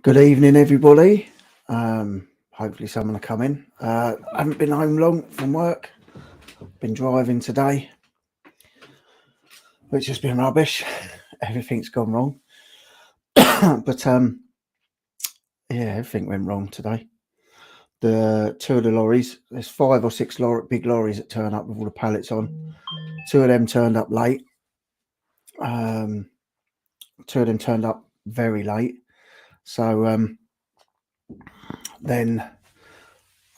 Good evening, everybody. Hopefully, someone will come in. I haven't been home long from work. Been driving today, which has been rubbish. Everything's gone wrong. But yeah, everything went wrong today. The two of the lorries, there's 5 or 6 big lorries that turn up with all the pallets on. 2 of them turned up late. 2 of them turned up very late. So then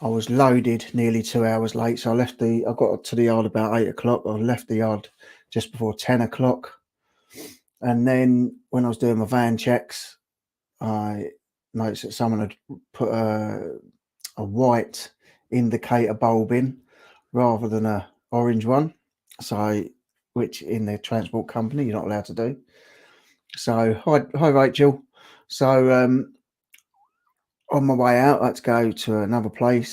I was loaded nearly 2 hours late, so I got to the yard about 8 o'clock. I left the yard just before 10 o'clock. And then when I was doing my van checks, I noticed that someone had put a white indicator bulb in rather than a orange one. So, which in the transport company you're not allowed to do. So, hi Rachel. So, on my way out, I had to go to another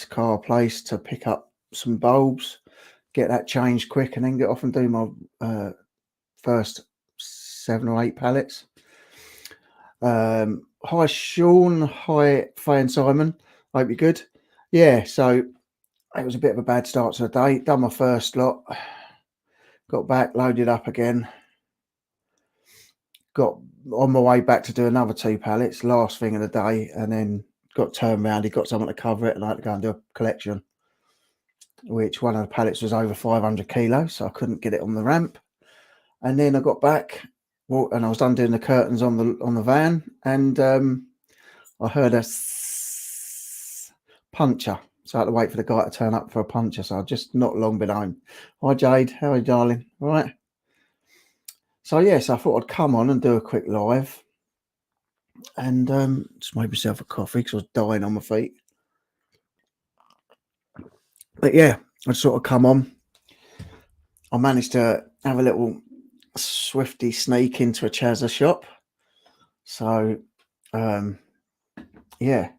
car place, to pick up some bulbs, get that changed quick, and then get off and do my first 7 or 8 pallets. Hi Sean, hi Faye and Simon. Hope you're good. Yeah, so it was a bit of a bad start to the day. Done my first lot, got back, loaded up again, got on my way back to do another 2 pallets, last thing of the day, and then got turned around. He got someone to cover it, and I had to go and do a collection, which one of the pallets was over 500 kilos, so I couldn't get it on the ramp. And then I got back, and I was undoing the curtains on the van, and I heard a puncher, so I had to wait for the guy to turn up for a puncher. So I've just not long been home. Hi Jade, how are you, darling? All right. So yes, I thought I'd come on and do a quick live, and just made myself a coffee because I was dying on my feet. But yeah, I sort of come on. I managed to have a little swifty sneak into a Chazza shop. So yeah,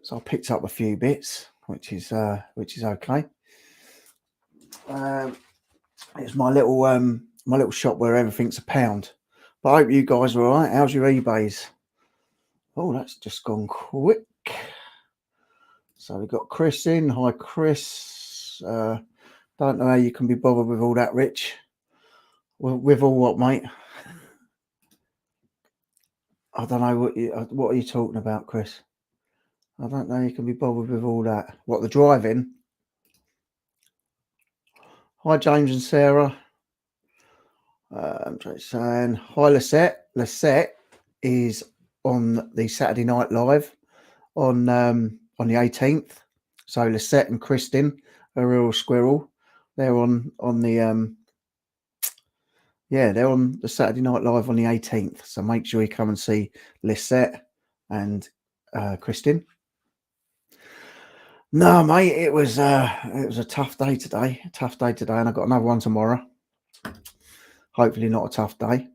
so I picked up a few bits, which is okay. It's my little shop where everything's a pound. But I hope you guys are all right. How's your eBays? Oh, that's just gone quick. So we've got Chris in. Hi, Chris. Don't know how you can be bothered with all that, Rich. Well, with all what, mate? I don't know what are you talking about, Chris? I don't know. You can be bothered with all that. What, the driving? Hi, James and Sarah. I'm just saying. Hi, Lisette. Lisette is on the Saturday Night Live on the 18th. So Lisette and Kristin, a real squirrel. They're on the they're on the Saturday Night Live on the 18th. So make sure you come and see Lisette and Kristin. No, mate, it was a tough day today. And I've got another one tomorrow. Hopefully not a tough day.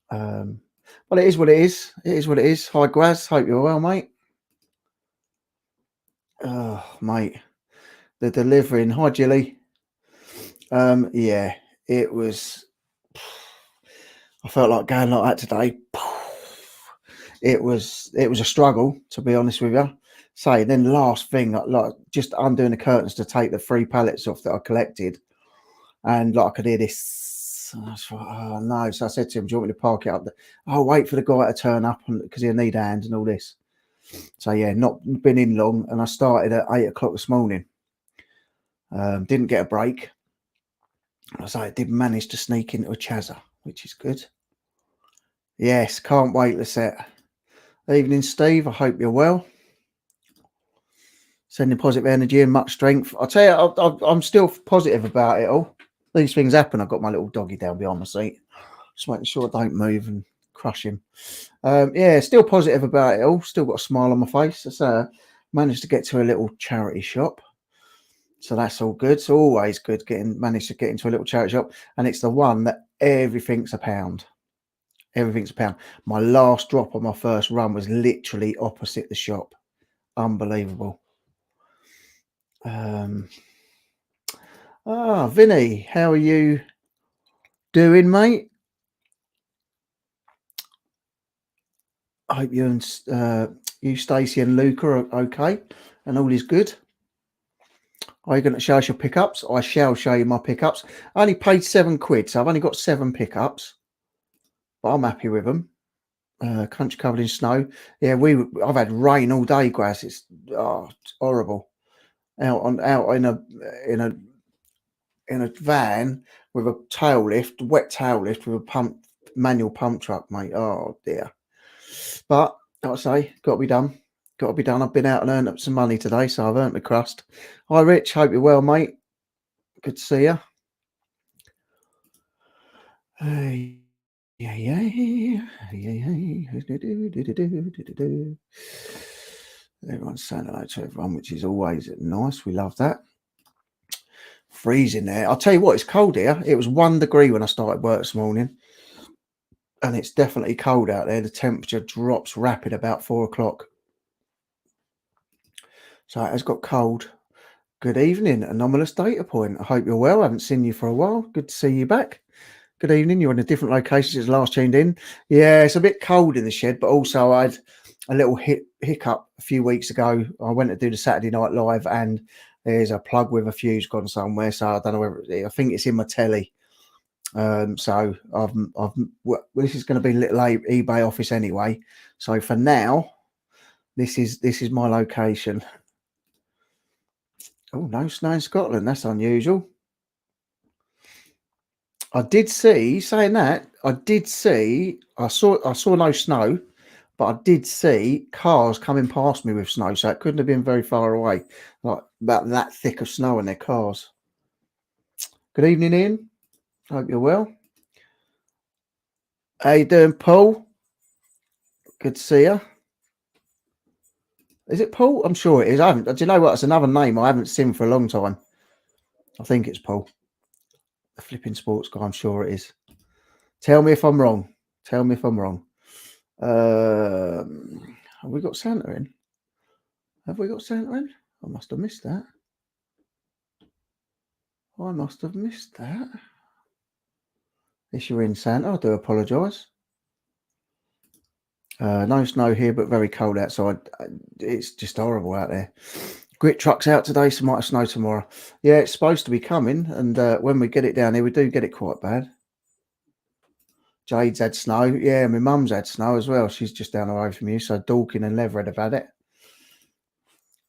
But it is what it is. It is what it is. Hi, Gwaz. Hope you're well, mate. Oh, mate. The delivering. Hi, Jilly. Yeah, it was. I felt like going like that today. It was a struggle, to be honest with you. So then the last thing, like just undoing the curtains to take the 3 pallets off that I collected, and like I could hear this. I was like, oh no! So I said to him, "Do you want me to park it up there?" I'll wait for the guy to turn up because he'll need hands and all this. So yeah, not been in long, and I started at 8 o'clock this morning. Didn't get a break. So I did manage to sneak into a Chazza, which is good. Yes, can't wait, Lisette. Evening, Steve. I hope you're well. Sending positive energy and much strength. I'll tell you, I'm still positive about it all. These things happen. I've got my little doggy down behind my seat. Just making sure I don't move and crush him. Yeah, still positive about it all. Still got a smile on my face. So managed to get to a little charity shop. So that's all good. It's always good managed to get into a little charity shop. And it's the one that everything's a pound. Everything's a pound. My last drop on my first run was literally opposite the shop. Unbelievable. Vinny, how are you doing, mate? I hope you and you, Stacey, and Luca are okay, and all is good. Are you going to show us your pickups? I shall show you my pickups. I only paid £7, so I've only got 7 pickups, but I'm happy with them. Country covered in snow. Yeah, I've had rain all day, Grass. It's horrible. Out in a in a van with a wet tail lift with a manual pump truck, mate. Oh dear. But like I say, got to be done. Got to be done. I've been out and earned up some money today, so I've earned my crust. Hi, Rich. Hope you're well, mate. Good to see you. Hey, yeah. Everyone's saying hello to everyone, which is always nice. We love that. Freezing there. I'll tell you what, it's cold here. It was 1 degree when I started work this morning, and it's definitely cold out there. The temperature drops rapid about 4 o'clock. So it has got cold. Good evening, anomalous data point. I hope you're well. I haven't seen you for a while. Good to see you back. Good evening. You're in a different location since last tuned in. Yeah, it's a bit cold in the shed, but also I had a little hiccup a few weeks ago. I went to do the Saturday Night Live, and there's a plug with a fuse gone somewhere. So I don't know whether I think it's in my telly. So this is going to be a little eBay office anyway. So for now, this is my location. Oh, no snow in Scotland. That's unusual. I did see, saying that, I saw no snow, but I did see cars coming past me with snow, so it couldn't have been very far away, like about that thick of snow in their cars. Good evening, Ian. Hope you're well. How you doing, Paul? Good to see you. Is it Paul? I'm sure it is. I haven't. Do you know what? It's another name I haven't seen for a long time. I think it's Paul, the flipping sports guy. I'm sure it is. Tell me if I'm wrong. Tell me if I'm wrong. Have we got Santa in? Have we got Santa in? I must have missed that. If you're in, Santa, I do apologise. No snow here, but very cold outside. It's just horrible out there. Grit truck's out today, so might have snow tomorrow. Yeah, it's supposed to be coming, and when we get it down here, we do get it quite bad. Jade's had snow. Yeah, my mum's had snow as well. She's just down the road from you, so Dorkin and Leverhead have had it.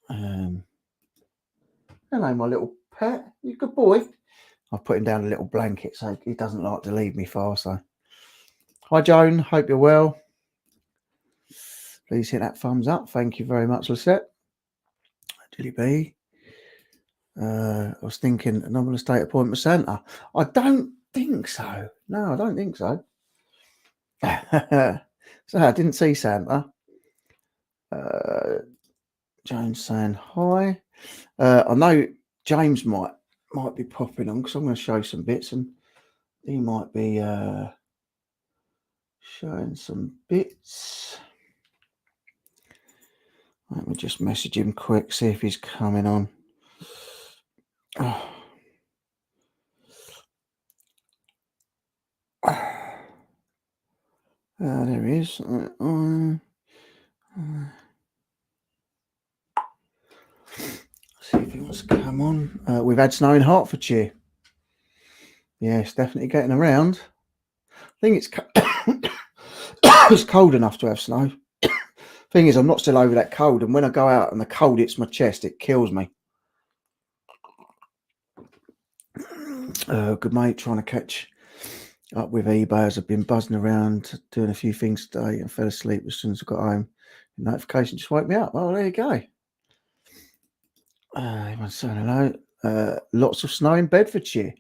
Hello, my little pet. You a good boy? I've put him down a little blanket, so he doesn't like to leave me far. So, hi, Joan. Hope you're well. Please hit that thumbs up. Thank you very much, Lisette. Jilly B. I was thinking anomalous data appointment Santa. I don't think so. No, I don't think so. So I didn't see Santa. James saying hi. I know James might be popping on because I'm going to show some bits, and he might be showing some bits. Let me just message him quick, see if he's coming on. Oh. There he is. See if he wants to come on. We've had snow in Hertfordshire. Yeah, it's definitely getting around. I think it's cold enough to have snow. Thing is, I'm not still over that cold, and when I go out and the cold hits my chest, it kills me. Good mate, trying to catch up with eBay as I've been buzzing around doing a few things today and fell asleep as soon as I got home. The notification just woke me up. Well, there you go. Everyone's saying hello. Lots of snow in Bedfordshire.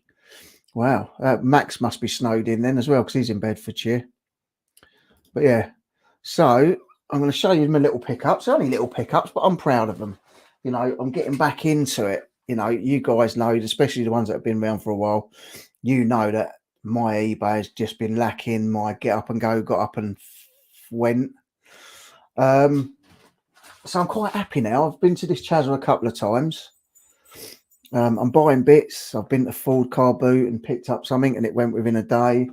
Wow. Max must be snowed in then as well because he's in Bedfordshire. But yeah, so I'm going to show you my little pickups. Only little pickups, but I'm proud of them. You know, I'm getting back into it. You know, you guys know, especially the ones that have been around for a while, you know that my eBay has just been lacking my get up and go, got up and went. So I'm quite happy now. I've been to this chasm a couple of times. I'm buying bits. I've been to Ford Car Boot and picked up something, and it went within a day.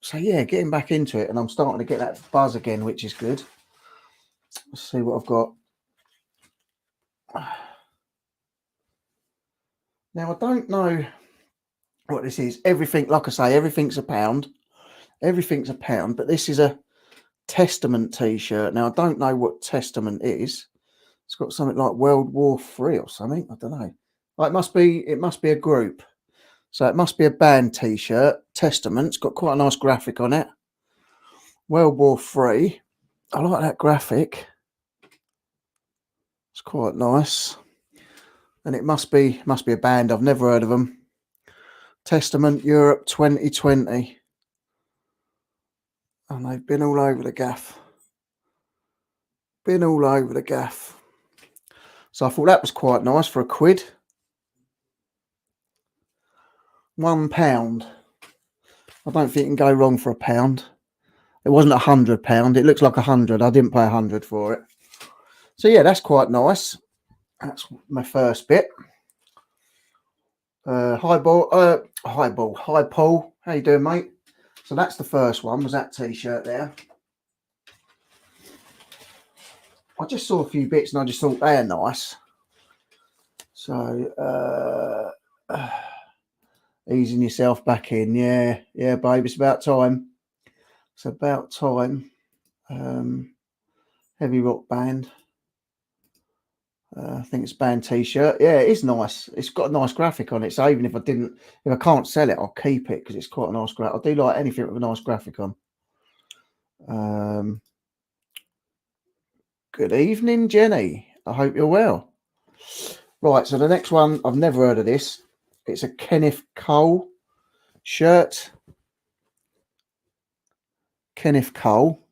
So yeah, getting back into it, and I'm starting to get that buzz again, which is good. Let's see what I've got. Now, I don't know what this is. Everything, like I say, everything's a pound. Everything's a pound, but this is a Testament t-shirt. Now, I don't know what Testament is. It's got something like World War III or something. I don't know. It must be a group. So it must be a band t-shirt. Testament's got quite a nice graphic on it. World War III. I like that graphic. It's quite nice. And it must be a band. I've never heard of them. Testament Europe 2020. And they've been all over the gaff. Been all over the gaff. So I thought that was quite nice for £1. £1. I don't think you can go wrong for £1. It wasn't £100. It looks like 100. I didn't pay 100 for it. So yeah, that's quite nice. That's my first bit. Hi Paul. How you doing, mate? So that's the first one. Was that t-shirt there? I just saw a few bits and I just thought they're nice. So easing yourself back in. Yeah, babe. It's about time. It's about time. Heavy rock band. I think it's band t-shirt. Yeah, it is nice. It's got a nice graphic on it. So even if I can't sell it, I'll keep it because it's quite a nice graphic. I do like anything with a nice graphic on. Good evening, Jenny. I hope you're well. Right, so the next one, I've never heard of this. It's a Kenneth Cole shirt. Kenneth Cole.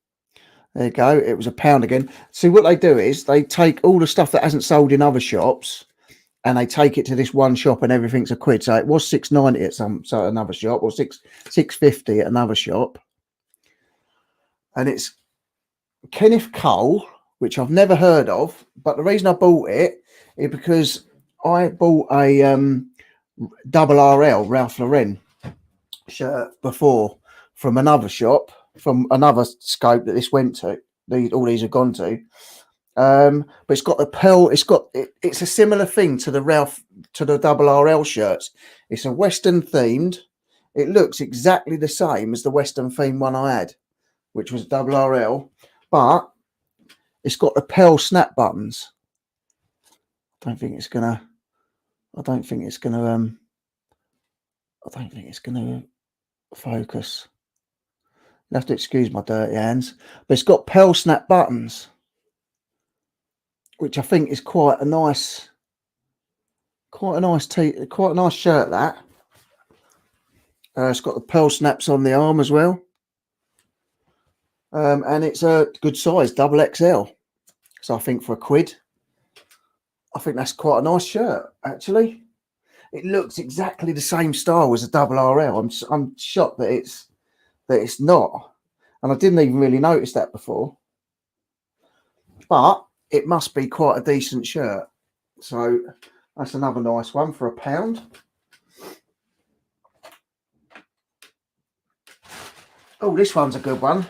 There you go. It was £1 again. See, what they do is they take all the stuff that hasn't sold in other shops and they take it to this one shop and everything's £1. So it was £6.90 at another shop, or £6.50 at another shop. And it's Kenneth Cole, which I've never heard of. But the reason I bought it is because I bought a double RL Ralph Lauren shirt before from another shop, from another scope that this went to. All these have gone to. But it's got the pearl. It's a similar thing to the double RL shirts. It's a Western themed. It looks exactly the same as the Western themed one I had, which was double RL, but it's got the pearl snap buttons. I don't think it's gonna focus. You have to excuse my dirty hands, but it's got pearl snap buttons, which I think is quite a nice shirt. That it's got the pearl snaps on the arm as well, and it's a good size, double XL. So I think for £1, I think that's quite a nice shirt. Actually, it looks exactly the same style as a double RL. I'm shocked that it's not, and I didn't even really notice that before. But it must be quite a decent shirt. So that's another nice one for £1. Oh, this one's a good one.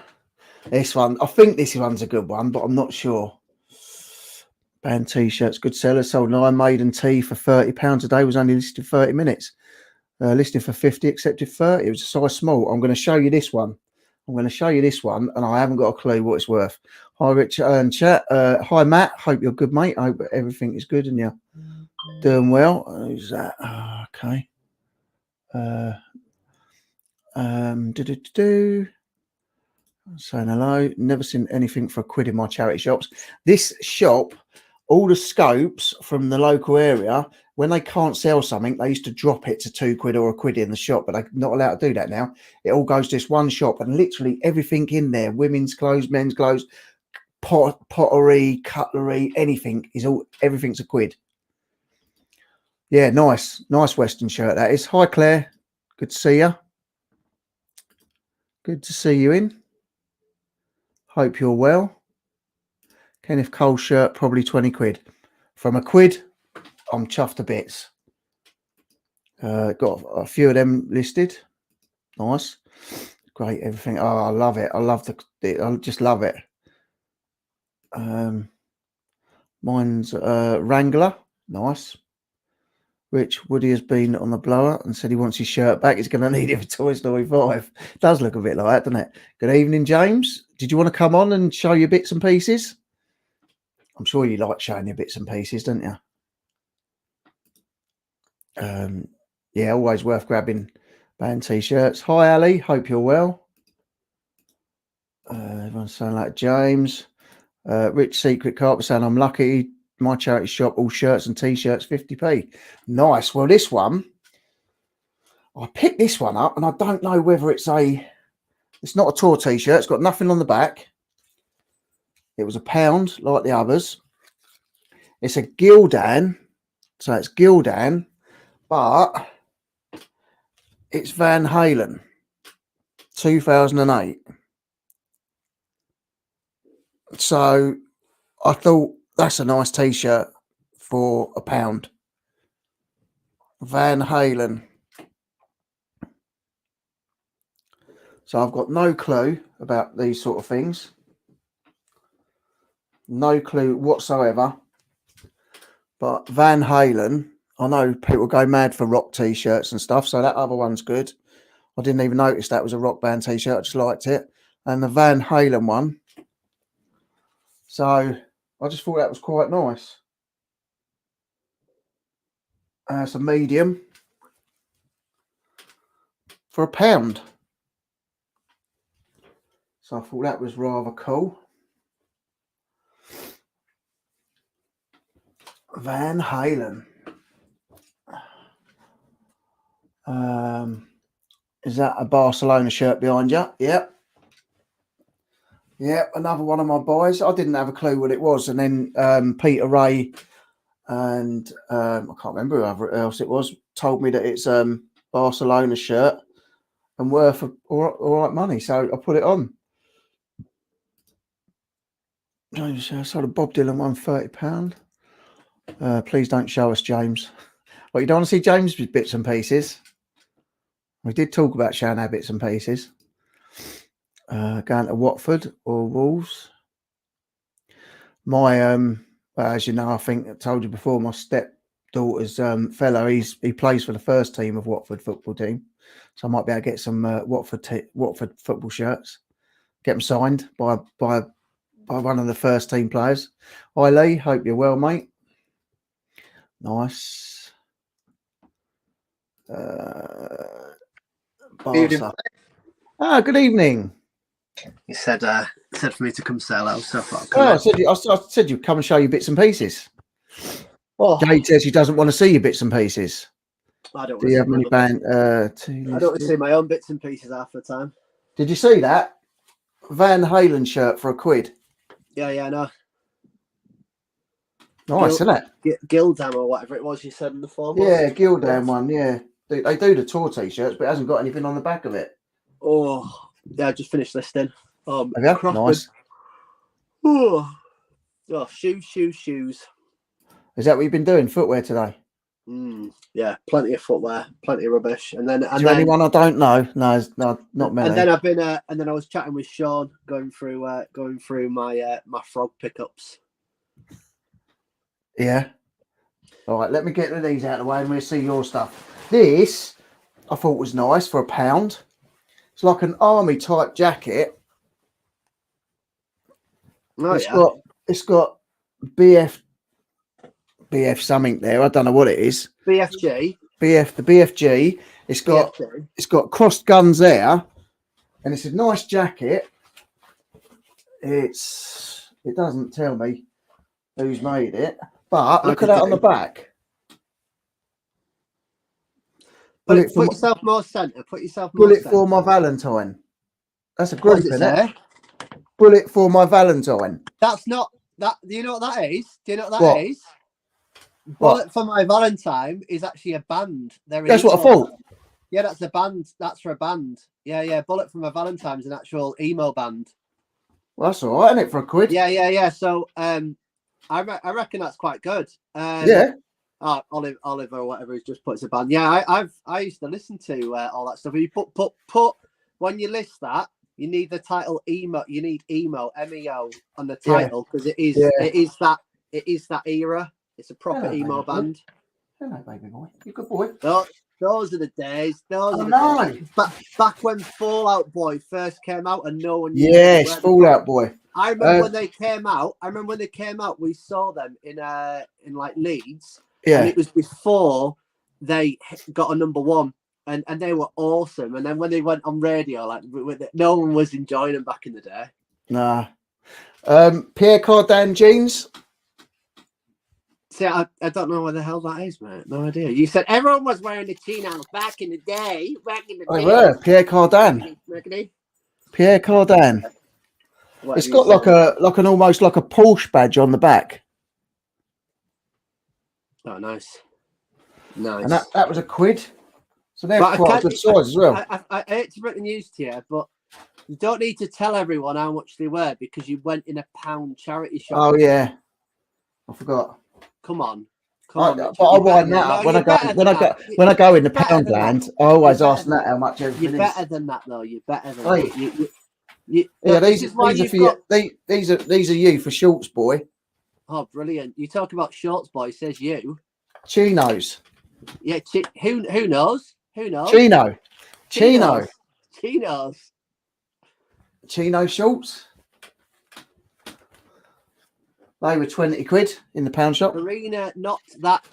I think this one's a good one, but I'm not sure. Band t-shirts, good sellers. Sold an Iron Maiden tee for £30 a day. Was only listed 30 minutes. Listed for 50, accepted 30. It was a size small. I'm going to show you this one. And I haven't got a clue what it's worth. Hi, Richard and chat. Hi, Matt. Hope you're good, mate. I hope everything is good and you're doing well. Who's that? Oh, okay. Saying hello. Never seen anything for £1 in my charity shops. This shop, all the scopes from the local area, when they can't sell something, they used to drop it to £2 or £1 in the shop, but they're not allowed to do that now. It all goes to this one shop, and literally everything in there, women's clothes, men's clothes, pottery, cutlery, everything's £1. Yeah, nice Western shirt that is. Hi, Claire. Good to see you. Good to see you in. Hope you're well. Kenneth Cole shirt, probably £20. From £1, I'm chuffed to bits. Got a few of them listed. Nice. Great, everything. Oh, I love it. I love I just love it. Mine's Wrangler. Nice. Rich Woody has been on the blower and said he wants his shirt back. He's going to need it for Toy Story 5. Does look a bit like that, doesn't it? Good evening, James. Did you want to come on and show your bits and pieces? I'm sure you like showing your bits and pieces, don't you? Yeah, always worth grabbing band t-shirts. Hi, Ali. Hope you're well. Everyone's saying like James. Rich Secret Carpet saying I'm lucky. My charity shop, all shirts and t-shirts, 50p. Nice. Well, this one, I picked this one up, and I don't know whether it's not a tour t-shirt. It's got nothing on the back. It was £1 like the others. It's a Gildan, so it's Gildan, but it's Van Halen, 2008. So I thought that's a nice t-shirt for £1. Van Halen. So I've got no clue about these sort of things. No clue whatsoever. But Van Halen, I know people go mad for rock t-shirts and stuff, so that other one's good. I didn't even notice that was a rock band t-shirt. I just liked it. And the Van Halen one. So I just thought that was quite nice. It's a medium for £1. So I thought that was rather cool. Van Halen. Is that a Barcelona shirt behind you? Yep. Yep, another one of my boys. I didn't have a clue what it was. And then Peter Ray and I can't remember whoever else it was, told me that it's Barcelona shirt and worth all right money. So I put it on. James, I saw the Bob Dylan one, £30. Please don't show us, James. Well, you don't want to see James' bits and pieces. We did talk about showing our bits and pieces. Going to Watford or Wolves. My as you know, I think I told you before, my stepdaughter's fella, he plays for the first team of Watford football team. So I might be able to get some Watford football shirts. Get them signed by one of the first team players. Hi Lee, hope you're well, mate. Nice. Barca. Good evening. He said for me to come sell out, so I thought I'd come I said you'd come and show your bits and pieces. Oh. Jade says she doesn't want to see your bits and pieces. I don't Do you have many band? I don't want to see my own bits and pieces half the time. Did you see that Van Halen shirt for £1? Yeah, I know. Nice, isn't it? Gildan or whatever it was you said in the form. Yeah, Gildan one. Yeah, they do the tour t-shirts, but it hasn't got anything on the back of it. Oh, yeah, I just finished listing. Nice. Oh, shoes. Is that what you've been doing? Footwear today? Yeah, plenty of footwear, plenty of rubbish, and then anyone I don't know? No, not many. And then I've been, and then I was chatting with Sean, going through my my frog pickups. Yeah. All right, let me get these out of the way and we'll see your stuff. This I thought was nice for £1. It's like an army type jacket. Oh, it's got BF something there. I don't know what it is. BFG. The BFG. It's got crossed guns there, and it's a nice jacket. It doesn't tell me who's made it, but look at that on the back. Put yourself more centre. Put yourself more Bullet for my Valentine. That's a group, isn't it? Bullet for my Valentine. That's not that. Do you know what that is? Do you know what that is? Bullet for my Valentine is actually a band. That's what I thought. Yeah, that's a band. That's for a band. Yeah. Bullet for my Valentine is an actual emo band. Well, that's all right, isn't it, for £1? Yeah. So, I reckon that's quite good. Yeah. Oliver or whatever, he's just put as a band. Yeah, I used to listen to all that stuff. You put when you list that, you need the title emo. You need emo MEO on the title because it is that era. It's a proper emo band. Hello, baby boy. You good boy. Those are the days. Those are the days. Back when Fall Out Boy first came out and no one knew. Yes, Fall Out Boy. I remember when they came out. We saw them in like Leeds. Yeah. And it was before they got a #1. And they were awesome. And then when they went on radio, like no one was enjoying them back in the day. Nah. Pierre Cardin jeans. See, I don't know what the hell that is, mate. No idea. You said everyone was wearing the chinos back in the day. They were Pierre Cardin. Pierre Cardin. It's got like an almost like a Porsche badge on the back. Oh, nice. Nice. And that was £1. So they're quite a good size as well. I hate to break the news to you, but you don't need to tell everyone how much they were because you went in a pound charity shop. Oh yeah, I forgot. Come on. But I wind that up when I go in the pound land. I always ask that how much everything is. You're better than that, though. You're better than that. Yeah, these are you for shorts, boy. Oh, brilliant! You talk about shorts, boy. Says you. Chinos. Yeah. Who knows? Who knows? Chinos. Chino shorts. They were £20 in the pound shop. Arena, not that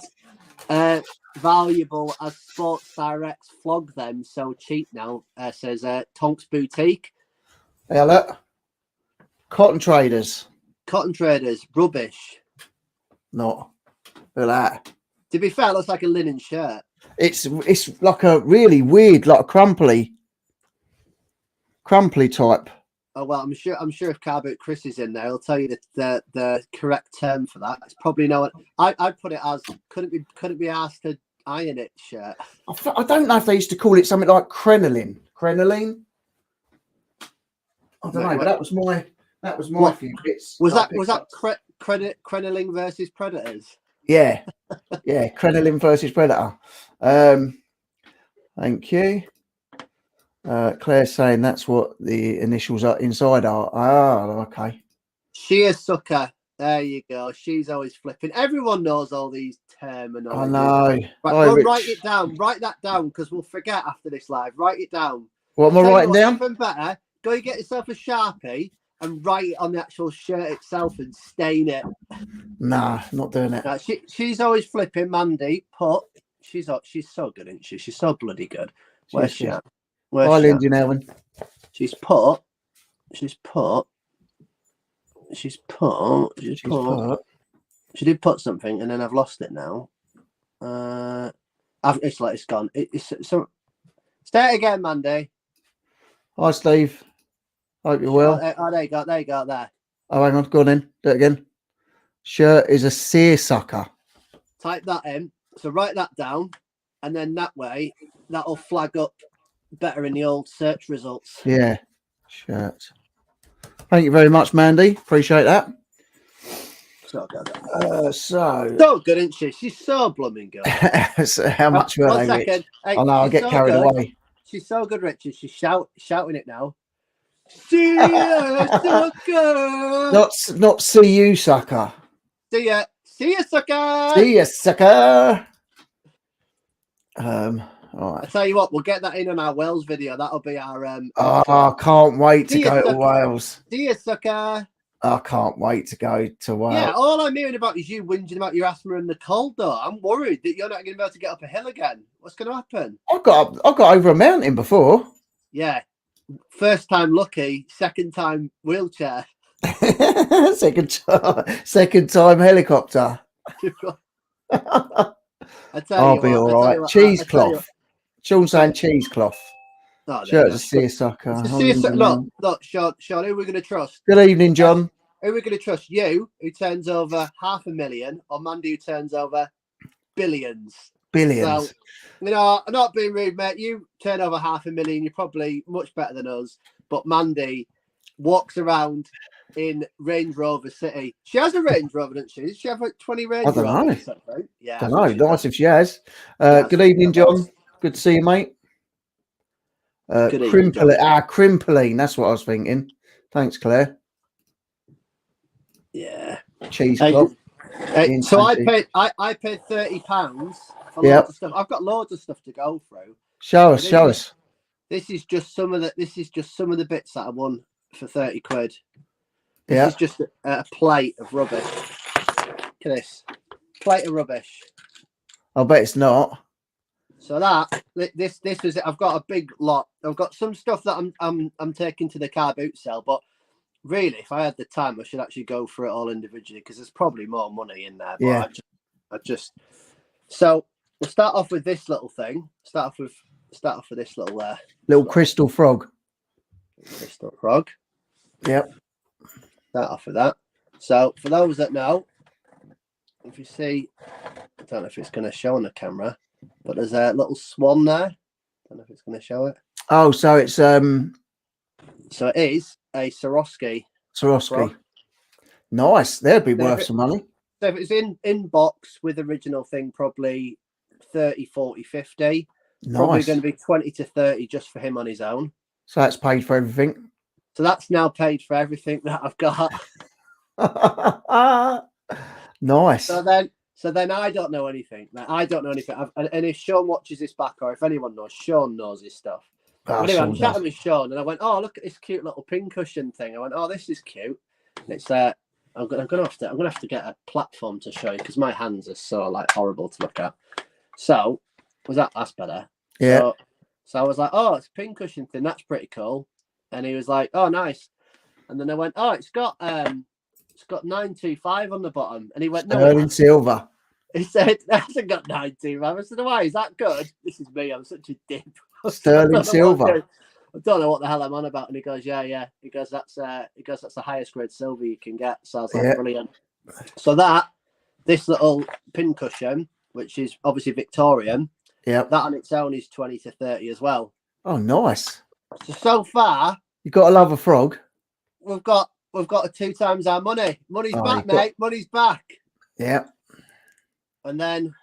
valuable as Sports Direct's flog them so cheap now, says Tonks Boutique. Hey, look. Cotton Traders, rubbish. Not. Look at that. To be fair, it looks like a linen shirt. It's like a really weird, like a crumply type. Oh well, I'm sure if Carboot Chris is in there, he'll tell you the correct term for that. It's probably no. I'd put it as couldn't be asked to iron it shirt. I don't know if they used to call it something like crinoline. Crinoline. I don't know, but that was my few bits. Was that crinoline versus predators? Yeah, yeah, crinoline versus predator. Thank you. Claire's saying that's what the initials are inside are. Ah, okay. Seersucker. There you go. She's always flipping. Everyone knows all these terminologies. I know. Right, write it down. Write that down because we'll forget after this live. Write it down. What am I writing down? Something better. Go and get yourself a Sharpie and write it on the actual shirt itself and stain it. Nah, not doing it. No, she's always flipping. Mandy, she's so good, isn't she? She's so bloody good. Where's she at? Hi, Lindsay Nelvin. She did put something and then I've lost it now. It's gone. So stay it again, Mandy. Hi, Steve. Hope you're well. Oh, there you go. There. Oh, hang on. Go on in. Do it again. Shirt is a seersucker. Type that in. So write that down, and then that way that'll flag up better in the old search results. Yeah. Shirt. Thank you very much, Mandy. Appreciate that. So good. So good, isn't she? She's so blooming good. So how much were they, Rich? Hey, I know, I'll get carried away. She's so good, Richard. She's shouting it now. Seersucker. Not see you, sucker. See ya, sucker. See ya, sucker. All right. I tell you what, we'll get that in on our Wales video. That'll be our. I can't wait to go to Wales. See ya, sucker. I can't wait to go to Wales. Yeah, all I'm hearing about is you whinging about your asthma and the cold, though. I'm worried that you're not going to be able to get up a hill again. What's going to happen? I got over a mountain before. Yeah. First time lucky, second time wheelchair. second time helicopter. I'll be all right. Cheesecloth. Sean's saying cheesecloth. Oh, Shirt's a seersucker. Look, Sean, who are we going to trust? Good evening, John. Who are we going to trust? You, who turns over 500,000, or Mandy, who turns over billions? Billions. So, I'm not being rude, mate. You turn over 500,000, you're probably much better than us. But Mandy walks around in Range Rover City. She has a Range Rover, doesn't she? Does she have like 20 Range Rovers? I don't know. Yeah. I don't know. Nice if she has. Good evening, John. Good to see you, mate. Could easily drop it. Crimpoline. That's what I was thinking. Thanks, Claire. Yeah. Cheesecloth. So I paid £30 for loads of stuff. I've got loads of stuff to go through. Show us. This is just some of the bits that I won for 30 quid. This is just a plate of rubbish. Look at this. Plate of rubbish. I'll bet it's not. So this was it. I've got a big lot. I've got some stuff that I'm taking to the car boot sale, but really, if I had the time, I should actually go through it all individually because there's probably more money in there. But so we'll start off with this little thing. Start off with this little crystal frog. Crystal frog. Yep. Start off with that. So for those that know, if you see, I don't know if it's going to show on the camera, but there's a little swan there. I don't know if it's going to show it. Oh, so it's So it is a Swarovski. Swarovski. Nice. They'd be worth some money. So if it's in box with original thing, probably 30, 40, 50. Nice. Probably going to be 20 to 30 just for him on his own. So that's paid for everything. So that's now paid for everything that I've got. Nice. So then I don't know anything. I don't know anything. And if Sean watches this back, or if anyone knows, Sean knows his stuff. Anyway, I'm chatting with Sean, and I went, "Oh, look at this cute little pincushion thing." I went, "Oh, this is cute." And it's I'm gonna have to get a platform to show you because my hands are so like horrible to look at. So that's better? Yeah. So I was like, "Oh, it's a pincushion thing. That's pretty cool." And he was like, "Oh, nice." And then I went, "Oh, it's got 925 on the bottom." And he went, "No, sterling silver." He said, "It hasn't got 925." I said, "Why? Is that good?" This is me. I'm such a dip. Sterling silver. I don't know what the hell I'm on about. And he goes, yeah. He goes, that's the highest grade silver you can get. So I was like, brilliant. So this little pincushion, which is obviously Victorian, that on its own is 20 to 30 as well. Oh, nice. So far, you got to love a frog. We've got 2 times our money. Money's back, mate. Money's back. Yeah. And then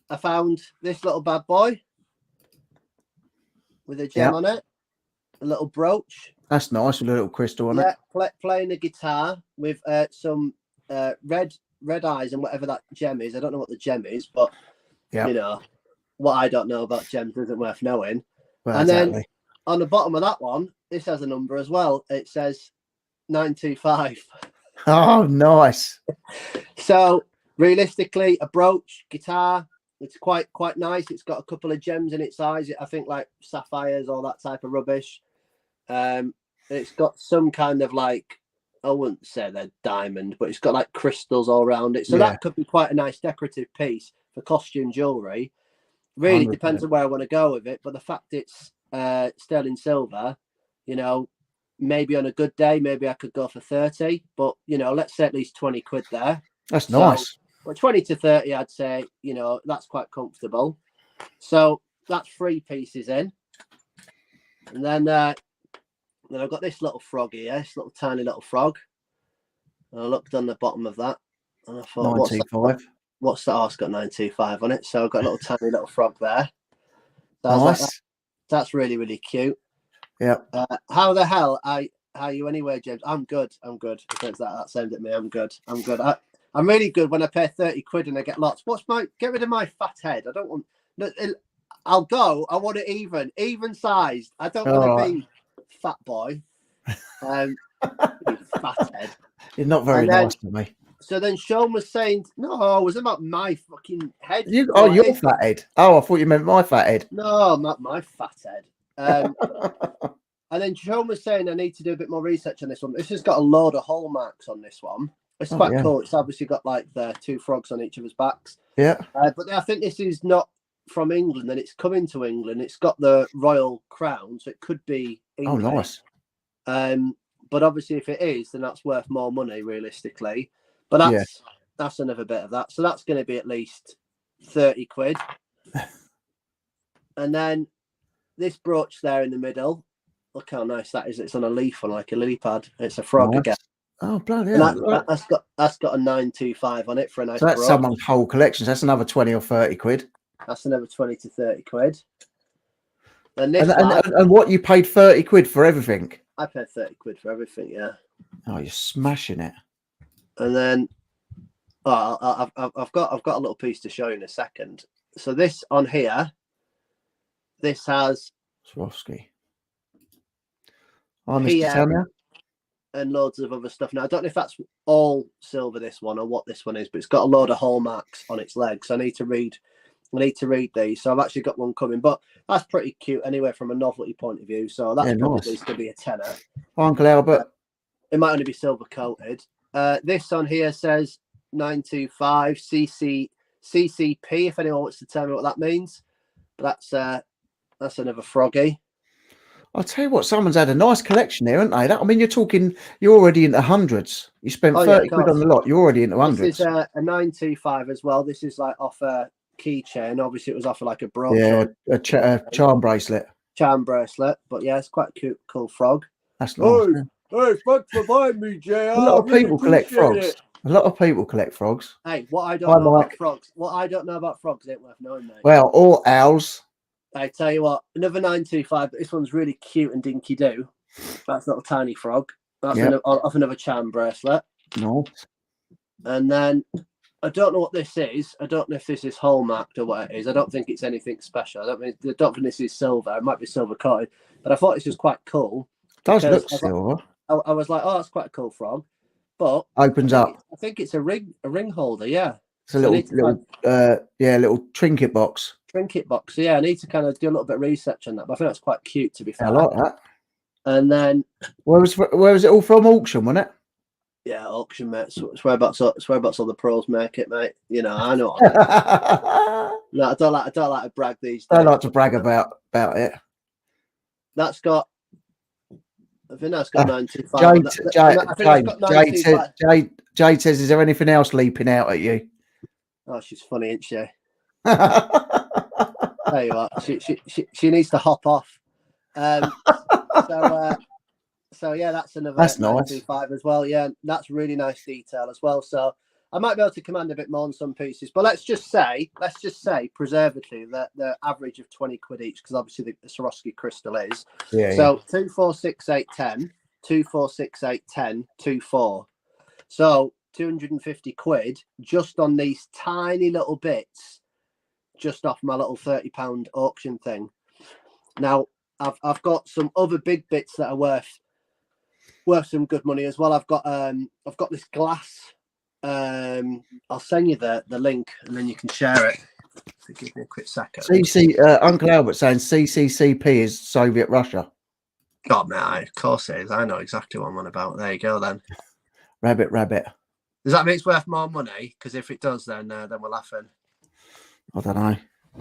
I found this little bad boy with a gem on it, a little brooch. That's nice with a little crystal on it. Playing the guitar with some red eyes and whatever that gem is. I don't know what the gem is, but you know what I don't know about gems isn't worth knowing. Well, and then on the bottom of that one, this has a number as well. It says 925. Oh, nice. So realistically, a brooch, guitar. It's quite nice. It's got a couple of gems in its eyes. I think like sapphires, all that type of rubbish. It's got some kind of like, I wouldn't say they're diamond, but it's got like crystals all around it. So that could be quite a nice decorative piece for costume jewelry. Really 100%. Depends on where I want to go with it. But the fact it's sterling silver, you know, maybe on a good day, maybe I could go for 30. But, you know, let's say at least 20 quid there. That's nice. Well, 20 to 30, I'd say, you know, that's quite comfortable. So that's 3 pieces in. And then I've got this little frog here, this little tiny little frog. And I looked on the bottom of that and I thought, 925. What's that? Oh, it's got 925 on it. So I've got a little tiny little frog there. So nice. Like, that's really, really cute. Yeah. How the hell are you anyway, James? I'm good. Because that's aimed at me. I'm good. I'm really good when I pay 30 quid and I get lots. Get rid of my fat head. I don't want. I'll go. I want it even sized. I don't want to be fat boy. Fat head. You're not very nice to me. So then Sean was saying, no, it was about my fucking head. Your fat head. Oh, I thought you meant my fat head. No, not my fat head. And then Sean was saying I need to do a bit more research on this one. This has got a load of hallmarks on this one. It's quite cool. It's obviously got like the 2 frogs on each of his backs. Yeah. But I think this is not from England and it's coming to England. It's got the royal crown, so it could be English. Oh, nice. But obviously if it is, then that's worth more money realistically. But that's another bit of that. So that's going to be at least 30 quid. And then this brooch there in the middle. Look how nice that is. It's on a leaf on like a lily pad. It's a frog again. Oh, bloody hell. That's got a 925 on it for a nice So that's brooch. someone's whole collection. So that's another 20 or 30 quid. That's another 20 to 30 quid. And this lad, And what, you paid 30 quid for everything? I paid 30 quid for everything, yeah. Oh, you're smashing it. And then, I've got a little piece to show you in a second. So this on here, this has Swarovski. Hi, Mr. PM Tanner. and loads of other stuff. Now, I don't know if that's all silver, this one, or what this one is, but it's got a load of hallmarks on its legs. I need to read these. So I've actually got one coming, but that's pretty cute anyway from a novelty point of view. So that's probably nice. needs to be a tenner. Hi, Uncle Albert. It might only be silver coated. This on here says 925 CCP, if anyone wants to tell me what that means. But that's another froggy. I'll tell you what, someone's had a nice collection there, haven't they? I mean, you're already into hundreds. You spent 30 quid on the lot. You're already into hundreds. This is a 925 as well. This is like off a keychain. Obviously, it was off like a brooch. Yeah, a charm bracelet. Charm bracelet. But yeah, it's quite a cute, cool frog. That's nice. Hey, thanks for buying me, JR. A lot of people collect frogs. A lot of people collect frogs. Hey, what I don't know about frogs ain't worth knowing, mate. Well, or owls. I tell you what, another 925, but this one's really cute and dinky do. That's not a tiny frog. That's off another charm bracelet. No. And then I don't know what this is. I don't know if this is hallmarked or what it is. I don't think it's anything special. I don't think this is silver. It might be silver coated, but I thought this was quite cool. It does look silver. I was like, oh, that's quite a cool frog. But opens up. I think it's a ring holder, yeah. It's a little trinket box. Trinket box. So, yeah, I need to kind of do a little bit of research on that. But I think that's quite cute, to be fair. I like that. And then where was it all from? Auction, wasn't it? Yeah, auction, mate. It's whereabouts all the pros make it, mate. You know, I know. No, I don't like to brag these days. I like to brag about it. That's got. I think that's got 95. Jade says, "Is there anything else leaping out at you?" Oh, she's funny, isn't she? Tell you what, she needs to hop off. So yeah, that's another. That's nice. 95 as well. Yeah, that's really nice detail as well. So I might be able to command a bit more on some pieces, but let's just say preservatively that the average of 20 quid each, because obviously the Swarovski crystal is. Yeah. So 2, 4, 6, 8, 10, 2, 4, 6, 8, 10, 2, 4. So 250 quid just on these tiny little bits, just off my little £30 auction thing. Now I've got some other big bits that are worth some good money as well. I've got this glass. I'll send you the link and then you can share it. So give me a quick second. Uncle Albert saying CCCP is Soviet Russia. God, man, of course it is. I know exactly what I'm on about. There you go then. Rabbit. Does that mean it's worth more money? Because if it does, then we're laughing. I don't know.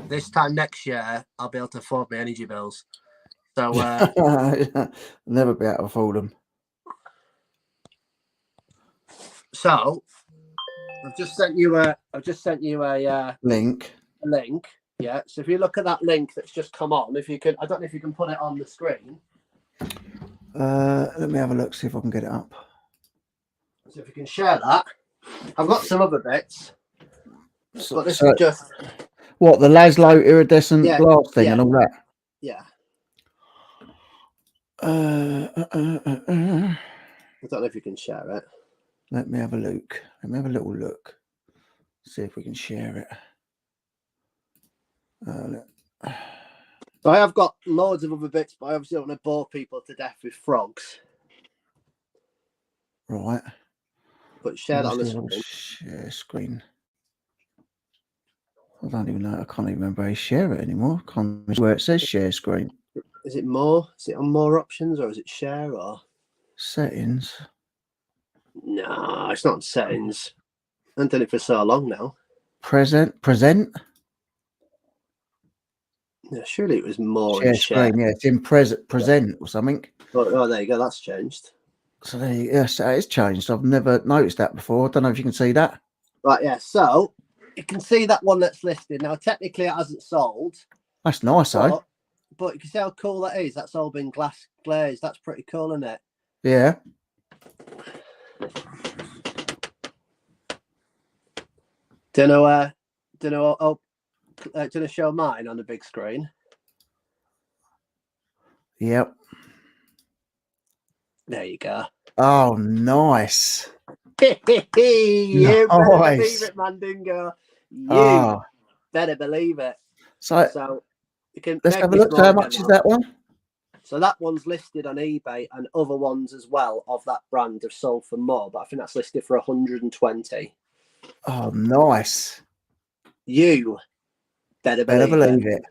This time next year, I'll be able to afford my energy bills. So never be able to afford them. So I've just sent you a link. A link. Yeah. So if you look at that link that's just come on, if you can, I don't know if you can put it on the screen. Let me have a look, see if I can get it up. So if you can share that. I've got some other bits. But this is just what, the Laszlo iridescent glass thing and all that. Yeah. I don't know if you can share it. Let me have a look. Let me have a little look. See if we can share it. So I have got loads of other bits, but I obviously don't want to bore people to death with frogs. Right. But share that on the screen. Share screen. I don't even know. I can't even remember how to share it anymore. I can't remember where it says share screen. Is it more? Is it on more options or is it share or settings? No, it's not settings. I've done it for so long now. Present. Yeah, surely it was more. Share screen. Yeah, it's in present or something. Oh, there you go. That's changed. So there you go. So it's changed. I've never noticed that before. I don't know if you can see that. Right. Yeah. So you can see that one that's listed now. Technically, it hasn't sold. That's nice, though. But you can see how cool that is. That's all been glass glazed. That's pretty cool, isn't it? Yeah. Don't know. Show mine on the big screen. Yep. There you go. Oh, nice. You better believe Nice. it, Mandingo. You Oh, better believe it. so So you can let's make have a this look. So how more much is now. that one? So that one's listed on eBay, and other ones as well of that brand have sold for more, but I think that's listed for 120. Oh, nice. You better Better believe believe it. it.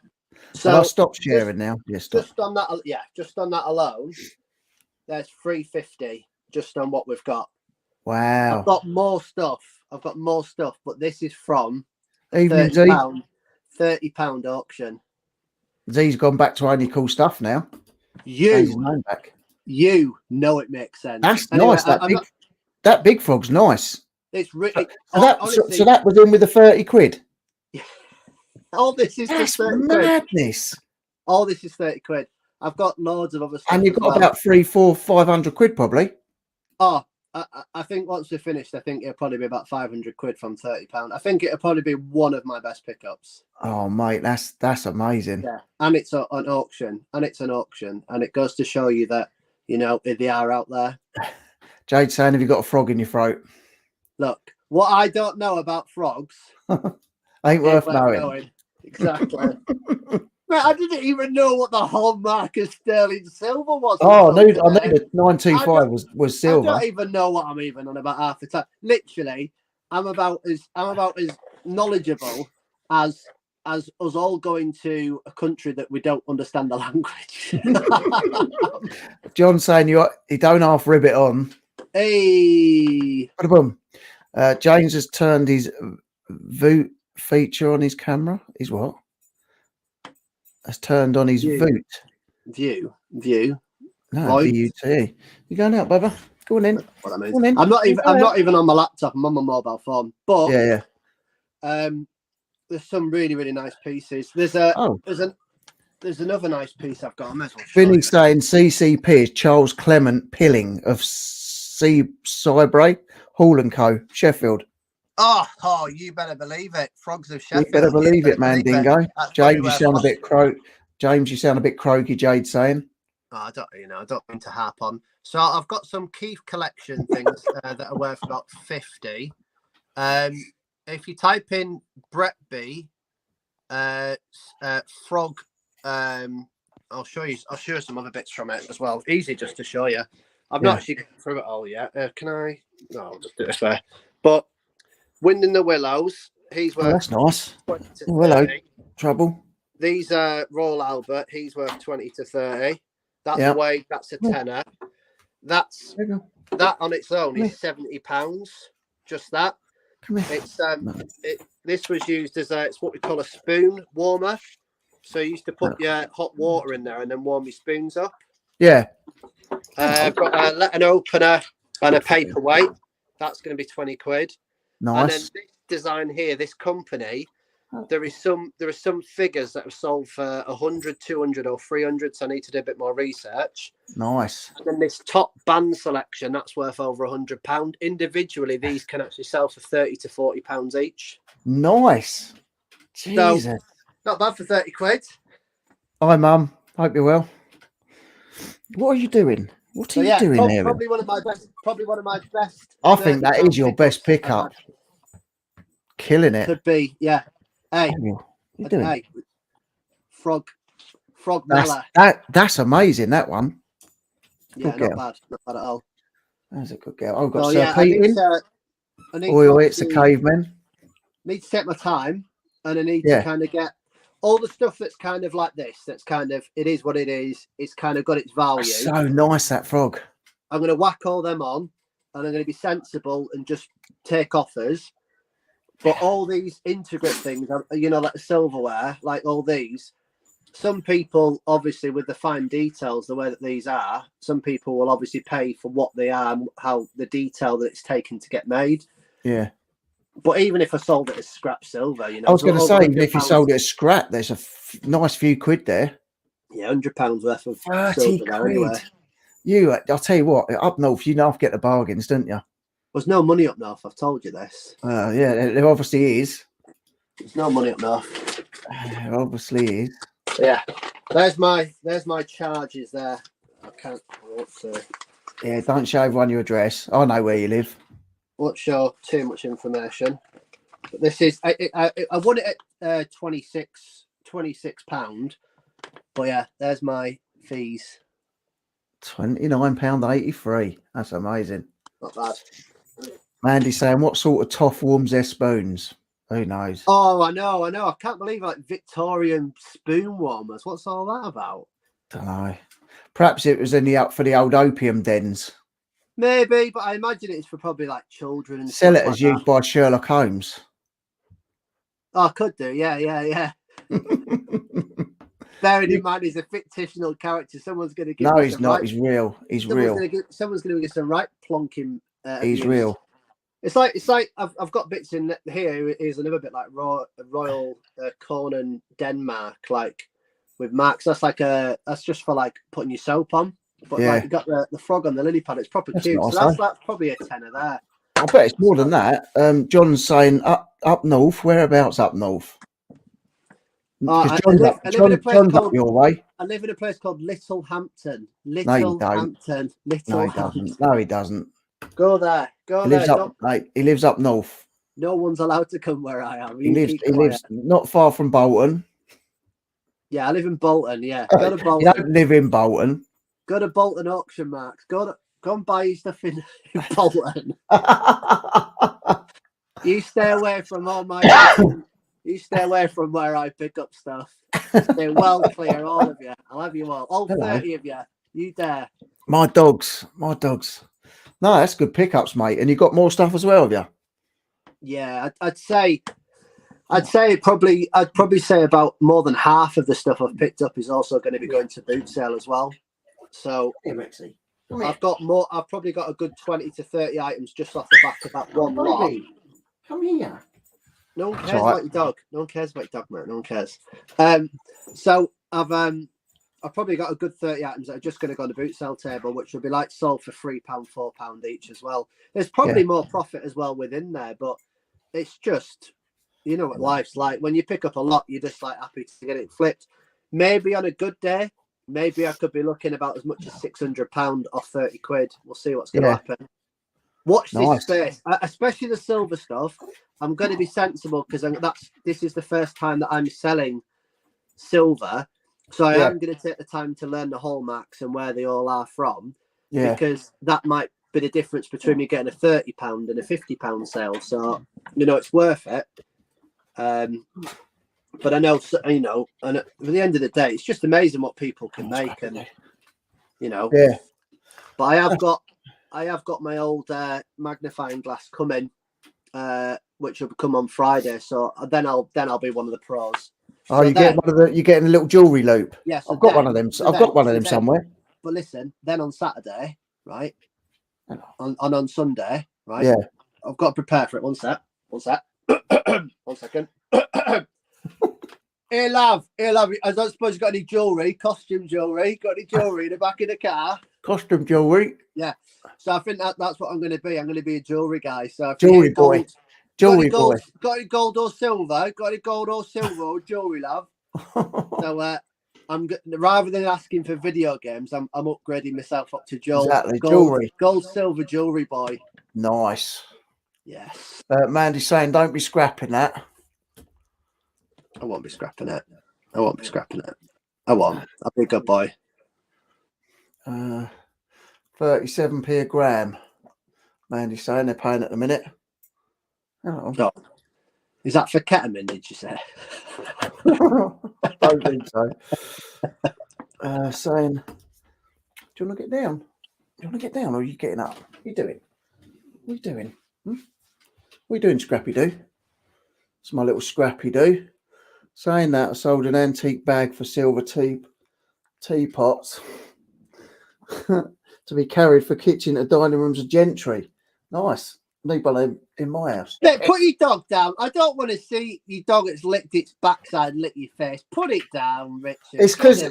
So Have I stopped sharing now? Yes, stop. just on that, yeah, just on that alone, there's 350 just on what we've got. Wow. I've got more stuff. But this is from Evening, Z. £30 auction. Z's gone back to only cool stuff now. Changed his name back. You know it makes sense. That's Anyway, nice. That big frog's nice. It's really So that was in with the 30 quid. all this is That's just 30 madness. quid. All this is 30 quid. I've got loads of other stuff. And you've got about 300, 400, 500 quid probably. Oh, I think once we're finished, I think it'll probably be about 500 quid from £30. I think it'll probably be one of my best pickups. Oh, mate, that's amazing. Yeah, and it's an auction, and it goes to show you that, you know, they are out there. Jade's saying, have you got a frog in your throat? Look, what I don't know about frogs ain't worth knowing. Exactly. Man, I didn't even know what the hallmark of sterling silver was. Oh, I knew the 925 was silver. I don't even know what I'm even on about half the time. Literally, I'm about as knowledgeable as us all going to a country that we don't understand the language. John's saying you don't half rib it on. Hey, Boom. James has turned his voot feature on his camera. His what? Has turned on his voot. View. No, VUT. You going out, brother? Go on in. What I mean. I'm not even on my laptop. I'm on my mobile phone. But yeah. There's some really, really nice pieces. There's another nice piece I've got. I might as well show you. Vinny's saying CCP is Charles Clement Pilling of Seabrae, Hall and Co, Sheffield. Oh, you better believe it. Frogs of Sheffield. You better believe it, man, Dingo. James, you sound a bit James, you sound a bit croaky, Jade saying. Oh, I don't mean to harp on. So I've got some Keith collection things that are worth about 50. If you type in Bretby frog, I'll show you some other bits from it as well. Easy just to show you. I've not actually gone through it all yet. Can I? No, I'll just do it this way. But Wind in the Willows, he's worth. Oh, that's nice. Oh, hello, Trouble. These are Royal Albert. He's worth 20 to 30. That's a tenner. That on its own is £70. Just that. It's this was used as it's what we call a spoon warmer. So you used to put your hot water in there and then warm your spoons up. Yeah. I've got an opener and a paperweight. That's going to be 20 quid. Nice. And then this design here, this company, there are some figures that have sold for 100, 200 or 300. So I need to do a bit more research. Nice. And then this top band selection, that's worth over £100. Individually, these can actually sell for £30 to £40 each. Nice. Jesus. So, not bad for 30 quid. Hi, Mum. Hope you're well. What are you doing? What are you doing here? Probably one of my best. I think that is your best pickup. Killing it. Could be, yeah. Hey, what are you doing? Hey, frog Mella. That's amazing. That one. Yeah, not bad at all. That's a good girl. I've got Sir Pete in. It's a caveman. Need to take my time, and I need to kind of get all the stuff that's kind of like this. That's kind of it is what it is. It's kind of got its value. That's so nice, that frog. I'm going to whack all them on, and I'm going to be sensible and just take offers. But all these integrate things, you know, like the silverware, like all these. Some people, obviously, with the fine details, the way that these are, some people will obviously pay for what they are and how the detail that it's taken to get made. Yeah. But even if I sold it as scrap silver, you know, I was going to say, even if you sold it as scrap, there's a nice few quid there. Yeah, £100 worth of 30 quid. Anyway. I'll tell you what, up north, you know, get the bargains, don't you? There's no money up north. I've told you this. Yeah, there obviously is. There's no money up north. There obviously is. Yeah, there's my charges there. I can't. Yeah, don't show everyone your address. I know where you live. Won't show too much information. But this is I won it at £26. But yeah, there's my fees. £29.83. That's amazing. Not bad. Mandy's saying, what sort of toff warms their spoons? Who knows? Oh, I know. I can't believe like Victorian spoon warmers. What's all that about? Don't know. Perhaps it was in the up for the old opium dens. Maybe, but I imagine it's for probably like children and Sell stuff it like as used by Sherlock Holmes. Oh, I could do. Yeah. Bearing in mind he's a fictional character, someone's going to give. No, he's not. He's real. He's real. Someone's going to give some right plonking. He's real. It's like I've got bits in here. Here's another bit like Royal Conan Denmark, like with marks. That's just for like putting your soap on. But like you got the frog on the lily pad. It's proper cute. Nice, so that's probably a tenner there. I bet it's more than that. John's saying up north. Whereabouts up north? I John's live up your way. I live in a place called Littlehampton. No, he doesn't. No, he doesn't. Go there. He lives up north. No one's allowed to come where I am. He lives not far from Bolton. Yeah, I live in Bolton. Yeah, go to Bolton. You don't live in Bolton. Go to Bolton auction marks. Go and buy your stuff in Bolton. You stay away from all my. You stay away from where I pick up stuff. Stay well clear, all of you. I'll have you all 30 of you. You dare. My dogs. No, that's good pickups, mate. And you got more stuff as well, have you? Yeah, I'd say I'd probably say about more than half of the stuff I've picked up is also going to be going to boot sale as well. So I've probably got a good 20 to 30 items just off the back of that one lot. Come here. No one cares about your dog. No one cares about your dog, mate. No one cares. So I've probably got a good 30 items that are just going to go on the boot sale table, which will be like sold for £3, £4 each as well. There's probably more profit as well within there, but it's just, you know what life's like. When you pick up a lot, you're just like happy to get it flipped. Maybe on a good day, maybe I could be looking about as much as £600 off 30 quid. We'll see what's going to happen. Watch this space, especially the silver stuff. I'm going to be sensible because this is the first time that I'm selling silver. So I am going to take the time to learn the hallmarks and where they all are from. Yeah. Because that might be the difference between me getting a £30 and a £50 sale. So, it's worth it. But I know, and at the end of the day, it's just amazing what people can make. And, Yeah. But I have got my old magnifying glass coming, which will come on Friday. So then I'll be one of the pros. Oh, you're getting a little jewelry loop. Yes, I've got one of them. I've got one of them somewhere. But listen, then on Saturday, right? On Sunday, right? Yeah. I've got to prepare for it. One sec. One second. Hey, love. I don't suppose you got any jewelry, costume jewelry. Got any jewelry in the back of the car? Costume jewelry. Yeah. So I think that's what I'm going to be. I'm going to be a jewelry guy. So jewelry boy. Jewelry boy. Got any gold or silver? Or jewelry, love? So I'm rather than asking for video games, I'm upgrading myself up to jewelry. Gold, silver jewelry boy. Nice. Yes. Mandy's saying, don't be scrapping that. I won't be scrapping it. I won't. I'll be a good boy. 37p a gram. Mandy's saying they're paying at the minute. Oh. Is that for ketamine, did you say? I don't think so. Saying, do you want to get down? Or are you getting up? What are you doing? What are you doing, Scrappy Doo? It's my little Scrappy Doo. Saying that, I sold an antique bag for silver teapots to be carried for kitchen and dining rooms of gentry. Nice. Need one in my house. Look, put your dog down. I don't want to see your dog that's licked its backside and licked your face. Put it down, Richard. It's because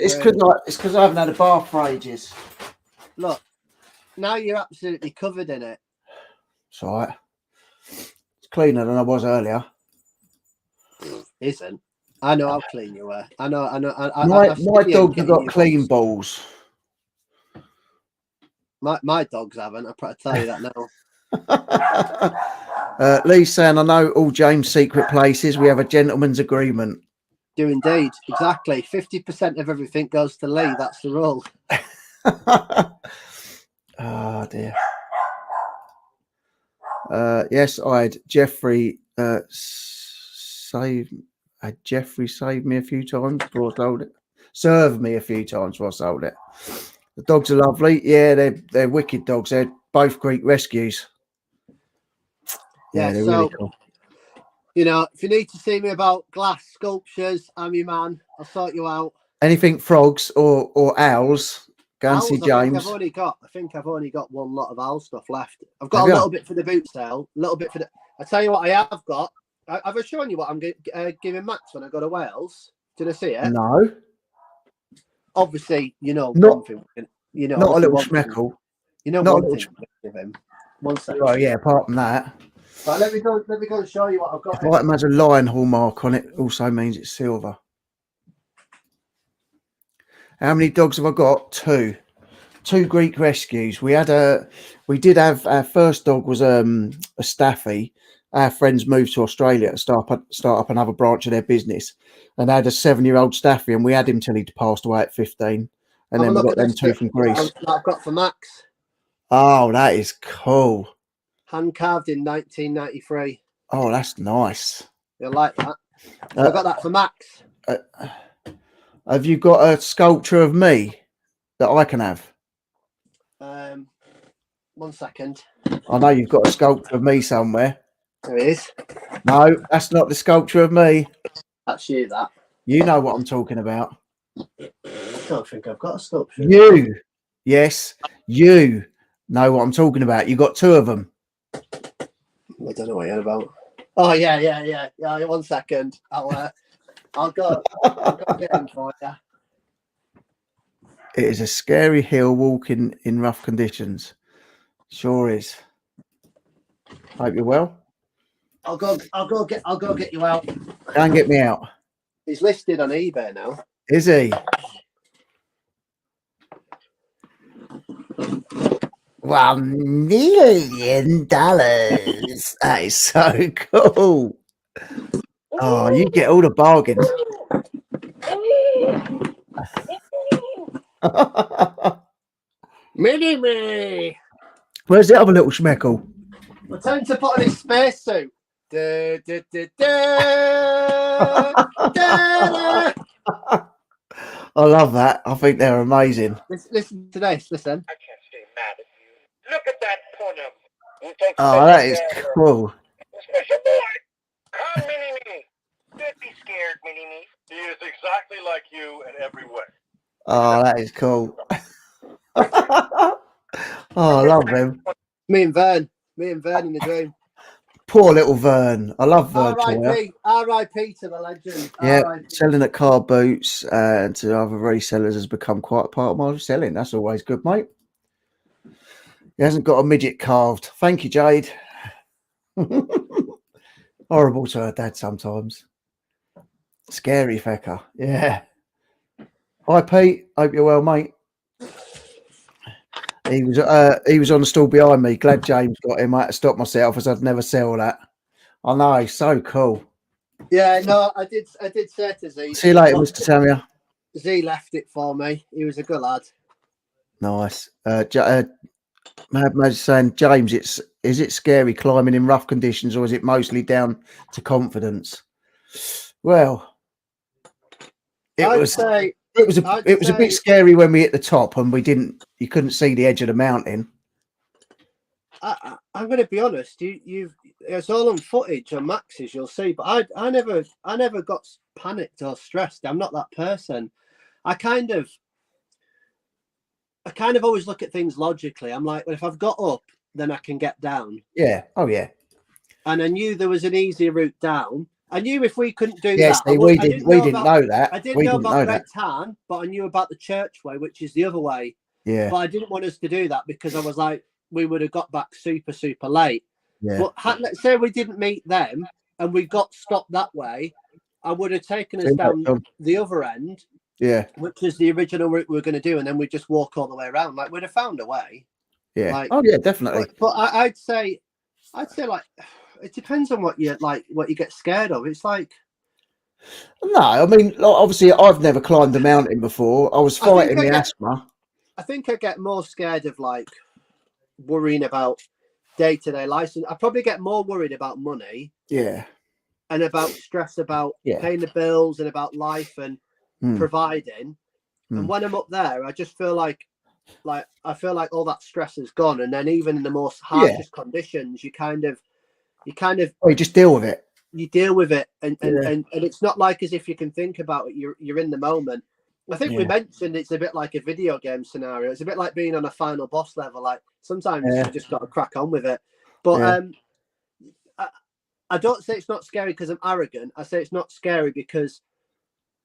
I haven't had a bath for ages. Look, now you're absolutely covered in it. It's all right. It's cleaner than I was earlier. Isn't. I know how clean you were. I know. My I've seen you dogs have getting got your clean balls. My dogs haven't. I'll tell you that now. Lee's saying, I know all James' secret places. We have a gentleman's agreement. Do indeed. Exactly. 50% of everything goes to Lee. That's the rule. Oh, dear. Yes, I had Jeffrey saved me a few times before I sold it. Served me a few times before I sold it. The dogs are lovely. Yeah, they're wicked dogs. They're both Greek rescues. Yeah, they're really cool. You know, if you need to see me about glass sculptures, I'm your man. I'll sort you out. Anything frogs or owls, go and see James. I think I've only got one lot of owl stuff left. I've got a little bit for the boot sale, a little bit for the. I tell you what, I have got. I've shown you what I'm giving Max when I go to Wales. Did I see it? No. Obviously, not, one thing. You know, not a little schmeckle. You know, not one thing. Give him 1 second. Well, yeah. Apart from that. But let me go and show you what I've got. If item has a lion hallmark on it, also means it's silver. How many dogs have I got? Two Greek rescues. We did have our first dog was a staffy. Our friends moved to Australia to start up another branch of their business, and they had a 7-year-old staffy, and we had him till he passed away at 15. And then we got them two from Greece. I've got for Max. Oh, that is cool. Hand carved in 1993. Oh, that's nice. You'll like that. I got that for Max. Have you got a sculpture of me that I can have? 1 second. I know you've got a sculpture of me somewhere. There it is. No, that's not the sculpture of me. That's you, that. You know what I'm talking about. I don't think I've got a sculpture. You. Yes, you know what I'm talking about. You got two of them. I don't know what you're about. Oh, yeah. 1 second. I'll go get him for you. It is a scary hill walking in rough conditions. Sure is. Hope you're well. I'll go get you out. Go and get me out. He's listed on eBay now. Is he? $1 million. That is so cool. Oh, you get all the bargains. Mini-me. Where's the other little schmeckle? We're time to put on his spacesuit. I love that. I think they're amazing. Listen to this. Listen. I can't stay mad at you. Look at that punum. Oh, that is cool. Special boy. Come, Mini-Me. Don't be scared, Mini-Me. He is exactly like you in every way. Oh, that is cool. Oh, I love them. Me and Vern in the dream. Poor little Vern. I love Vern. R.I.P. to the legend. Yeah, selling at car boots and to other resellers has become quite a part of my selling. That's always good, mate. He hasn't got a midget carved. Thank you, Jade. Horrible to her dad sometimes. Scary fecker. Yeah. Hi, Pete. Hope you're well, mate. He was on the stall behind me. Glad James got him. I had to stop myself as I'd never sell that. I know, he's so cool. Yeah, no, I did say to Z. See you later, Mr. Tamia. Z left it for me. He was a good lad. Nice. Mad's saying, James, is it scary climbing in rough conditions, or is it mostly down to confidence? Well, it was a bit scary when we hit the top and you couldn't see the edge of the mountain. I'm going to be honest. It's all on footage on Max's, you'll see. But I never got panicked or stressed. I'm not that person. I kind of always look at things logically. I'm like, well, if I've got up, then I can get down. Yeah. Oh yeah. And I knew there was an easier route down. I knew if we couldn't do that. See, we didn't know that. I didn't know about Red Tarn, but I knew about the church way, which is the other way. Yeah. But I didn't want us to do that because I was like, we would have got back super, super late. Yeah. But let's say we didn't meet them and we got stopped that way. I would have taken us See you later, down John. the other end, Yeah. which is the original route we were going to do, and then we'd just walk all the way around. Like we'd have found a way. Yeah. Like, Oh yeah, definitely. but I'd say like it depends on what you like, what you get scared of. It's like No, I mean, like, obviously, I've never climbed a mountain before. I was fighting the asthma. I think I get more scared of like worrying about day-to-day life. I probably get more worried about money. Yeah. And about stress about paying the bills and about life and providing. And when I'm up there, I just feel like I feel like all that stress is gone. And then even in the most harshest conditions, you kind of Oh, you just deal with it. You deal with it, and it's not like as if you can think about it. You're in the moment. I think we mentioned it's a bit like a video game scenario. It's a bit like being on a final boss level. Like sometimes you just got to crack on with it. But I don't say it's not scary because I'm arrogant. I say it's not scary because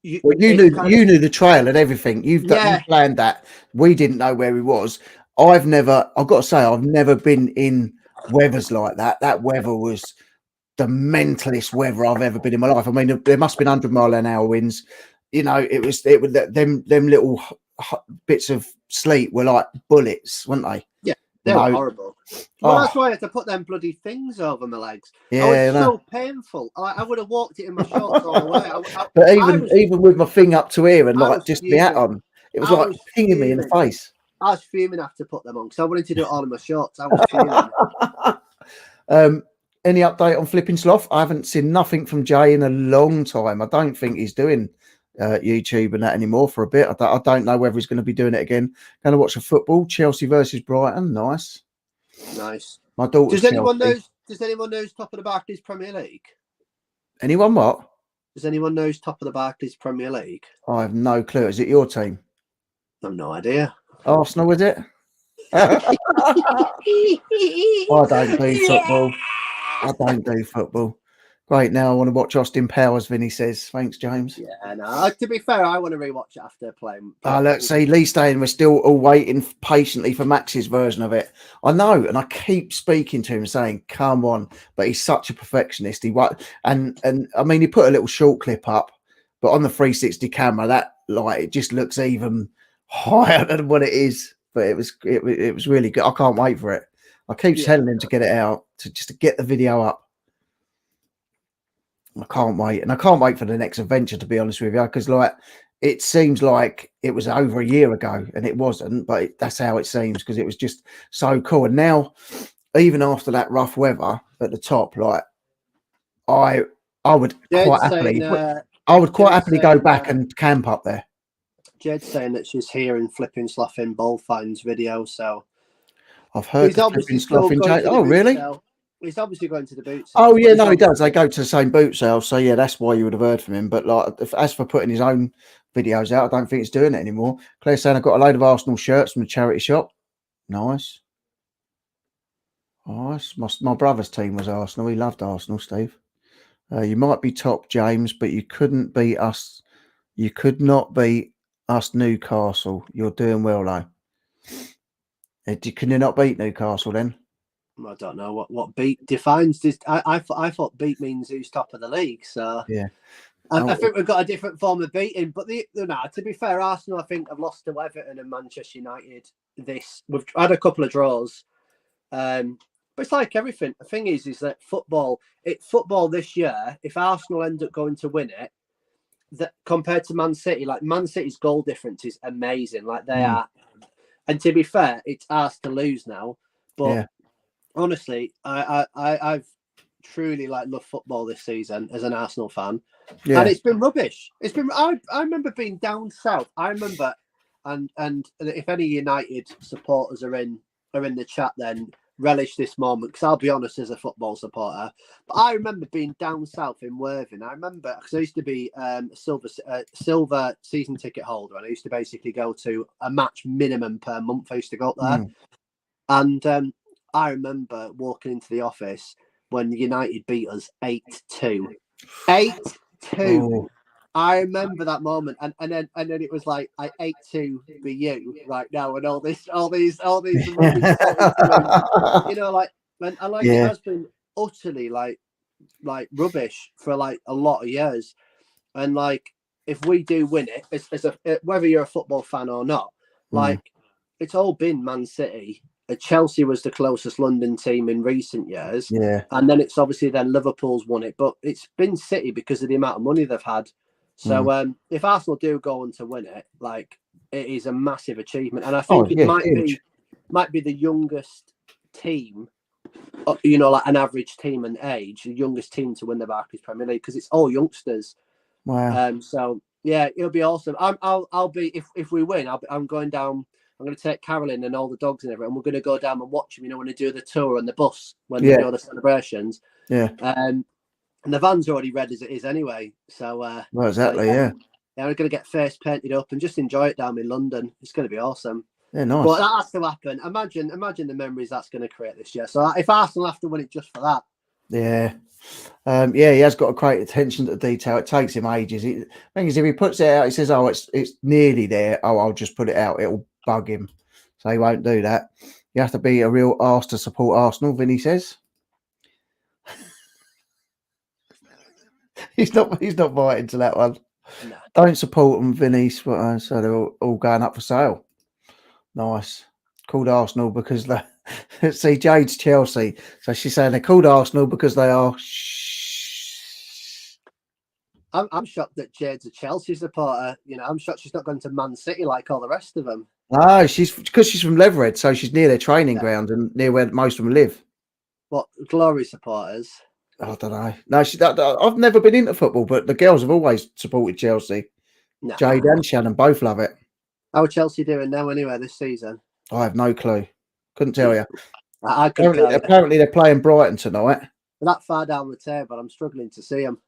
you knew the trail and everything. You planned that. We didn't know where he was. I've got to say, I've never been in weathers like that. That weather was the mentalist weather I've ever been in my life. I mean, there must have been 100-mile-an-hour winds. You know, it was them little bits of sleet were like bullets, weren't they? Yeah, they were horrible. Well, that's why I had to put them bloody things over my legs. Yeah, it was so painful. I would have walked it in my shorts all the way. But even with my thing up to here and like just the hat on, it was like pinging me in the face. I was fuming after put them on because I wanted to do it all in my shorts. I was fuming. Any update on Flipping Sloth? I haven't seen nothing from Jay in a long time. I don't think he's doing YouTube and that anymore for a bit. I don't know whether he's going to be doing it again. Going to watch the football, Chelsea versus Brighton. Nice. My daughter's Does anyone know top of the Barclays Premier League? Anyone what? Does anyone know top of the Barclays Premier League? I have no clue. Is it your team? I have no idea. Arsenal, is it? I don't do football. I don't do football. Great. Now I want to watch Austin Powers, Vinny says. Thanks, James. Yeah, no. To be fair, I want to rewatch it after playing. Let's see. Lee saying we're still all waiting patiently for Max's version of it. I know, and I keep speaking to him saying, "Come on!" But he's such a perfectionist. And I mean, he put a little short clip up, but on the 360 camera, that it just looks even higher than what it is. But it was really good. I can't wait for it. I keep telling him to get it out, to get the video up. I can't wait, and I can't wait for the next adventure, to be honest with you, because it seems like it was over a year ago, and it wasn't, but that's how it seems because it was just so cool. And now, even after that rough weather at the top, I would quite happily go back and camp up there. Jed's saying that she's here in Flipping Sloth in Bullfine's video, so I've heard Flipping Sloth in Jay. Oh, really? He's obviously going to the boot sale. Oh, yeah, no, he does. They go to the same boot sale. So, yeah, that's why you would have heard from him. But, as for putting his own videos out, I don't think he's doing it anymore. Claire's saying, I've got a load of Arsenal shirts from a charity shop. Nice. Nice. My brother's team was Arsenal. He loved Arsenal, Steve. You might be top, James, but you couldn't beat us. You could not beat us, Newcastle. You're doing well, though. Can you not beat Newcastle, then? I don't know what beat defines this. I thought beat means who's top of the league. So yeah, I think we've got a different form of beating. But to be fair, Arsenal I think have lost to Everton and Manchester United. We've had a couple of draws, but it's like everything. The thing is that football this year. If Arsenal end up going to win it, that compared to Man City, Man City's goal difference is amazing. They are, and to be fair, it's ours to lose now. But yeah. Honestly, I've truly loved football this season as an Arsenal fan, and it's been rubbish. It's been. I remember being down south. I remember, and if any United supporters are in the chat, then relish this moment because I'll be honest as a football supporter. But I remember being down south in Worthing. I remember because I used to be a silver season ticket holder, and I used to basically go to a match minimum per month. I used to go up there, and I remember walking into the office when United beat us 8-2. 8-2. Oh. I remember that moment, and then it was like I 8-2 be you right now, and all these rubbish it has been utterly like rubbish for a lot of years. And like, if we do win it, whether you're a football fan or not, like it's all been Man City. Chelsea was the closest London team in recent years. Yeah. And then it's obviously then Liverpool's won it, but it's been City because of the amount of money they've had. So if Arsenal do go on to win it, like it is a massive achievement. And I think it might be the youngest team, you know, like an average team in age, the youngest team to win the Barclays Premier League, because it's all youngsters. Wow. So yeah, it'll be awesome. I'll be if we win, I'm going down. I'm going to take Carolyn and all the dogs and everything, and we're going to go down and watch them. You know, when they do the tour on the bus when they do all the celebrations. Yeah. And the van's already red as it is anyway. So well, exactly. yeah, we're going to get face painted up and just enjoy it down in London. It's going to be awesome. Yeah, nice. But that has to happen. Imagine the memories that's going to create this year. So if Arsenal have to win it just for that. Yeah. He has got a great attention to detail. It takes him ages. The thing is, if he puts it out, he says, "Oh, it's nearly there. Oh, I'll just put it out. It'll bug him." So he won't do that. You have to be a real arse to support Arsenal, Vinny says. he's not biting to that one. No. Don't support them, Vinny. So they're all going up for sale. Nice. Called Arsenal because they see Jade's Chelsea. So she's saying they're called Arsenal because they are. I'm shocked that Jade's a Chelsea supporter. You know, I'm shocked she's not going to Man City like all the rest of them. No, because she's from Leverhead, so she's near their training ground and near where most of them live. What, Glory supporters? I don't know. No, I've never been into football, but the girls have always supported Chelsea. No. Jade and Shannon both love it. How are Chelsea doing now anyway this season? I have no clue. Couldn't tell you. I couldn't tell you. Apparently they're playing Brighton tonight. They're that far down the table, I'm struggling to see them.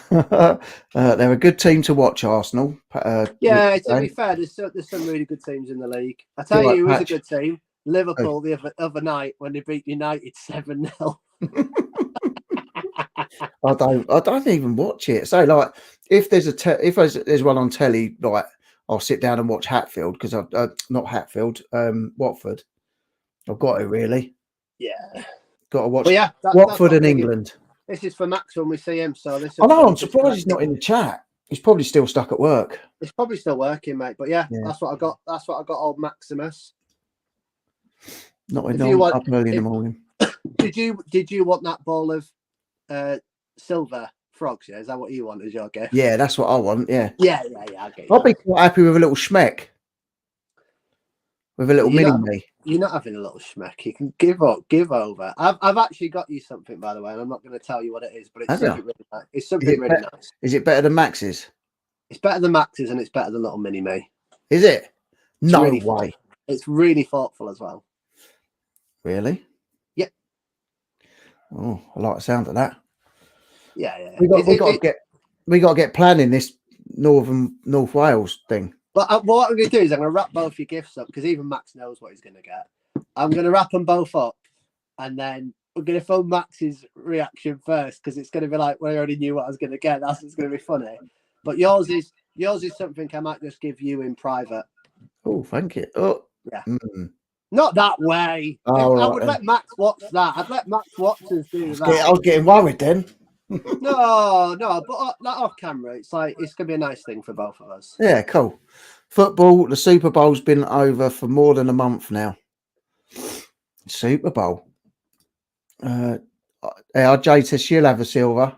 They're a good team to watch, Arsenal. To be fair, there's some really good teams in the league. I tell you, who was a good team? Liverpool the other night when they beat United 7-0. I don't even watch it. So like, if there's one on telly, like I'll sit down and watch Hatfield because not Hatfield, Watford. I've got to really. Yeah. Got to watch. Watford and England. This is for Max when we see him. So this. I know. I'm surprised he's not in the chat. He's probably still stuck at work. He's probably still working, mate. But yeah, that's what I got. That's what I got. Old Maximus. Not up early in the morning. Did you want that ball of silver frogs? Yeah, is that what you want as your gift? Yeah, that's what I want. Yeah. Yeah. I'll be quite happy with a little schmeck. With a little mini me. You're not having a little schmeck. You can give over. I've actually got you something, by the way, and I'm not going to tell you what it is, but it's something really nice. It's something really nice. Is it better than Max's? It's better than Max's, and it's better than little mini me. Is it? No way. Thoughtful. It's really thoughtful as well. Really? Yeah. Oh, I like the sound of that. Yeah. We got to get planning this North Wales thing. But what I'm going to do is I'm going to wrap both your gifts up because even Max knows what he's going to get. I'm going to wrap them both up, and then we're going to film Max's reaction first because it's going to be like, well, I already knew what I was going to get. That's what's going to be funny. But yours is something I might just give you in private. Oh, thank you. Oh, yeah. Not that way. I would let Max watch that. I'd let Max watch us do that. I was getting worried then. No, but that off camera, it's like it's gonna be a nice thing for both of us. Yeah, cool. Football, the Super Bowl's been over for more than a month now. Super Bowl. RJ says she'll have a silver.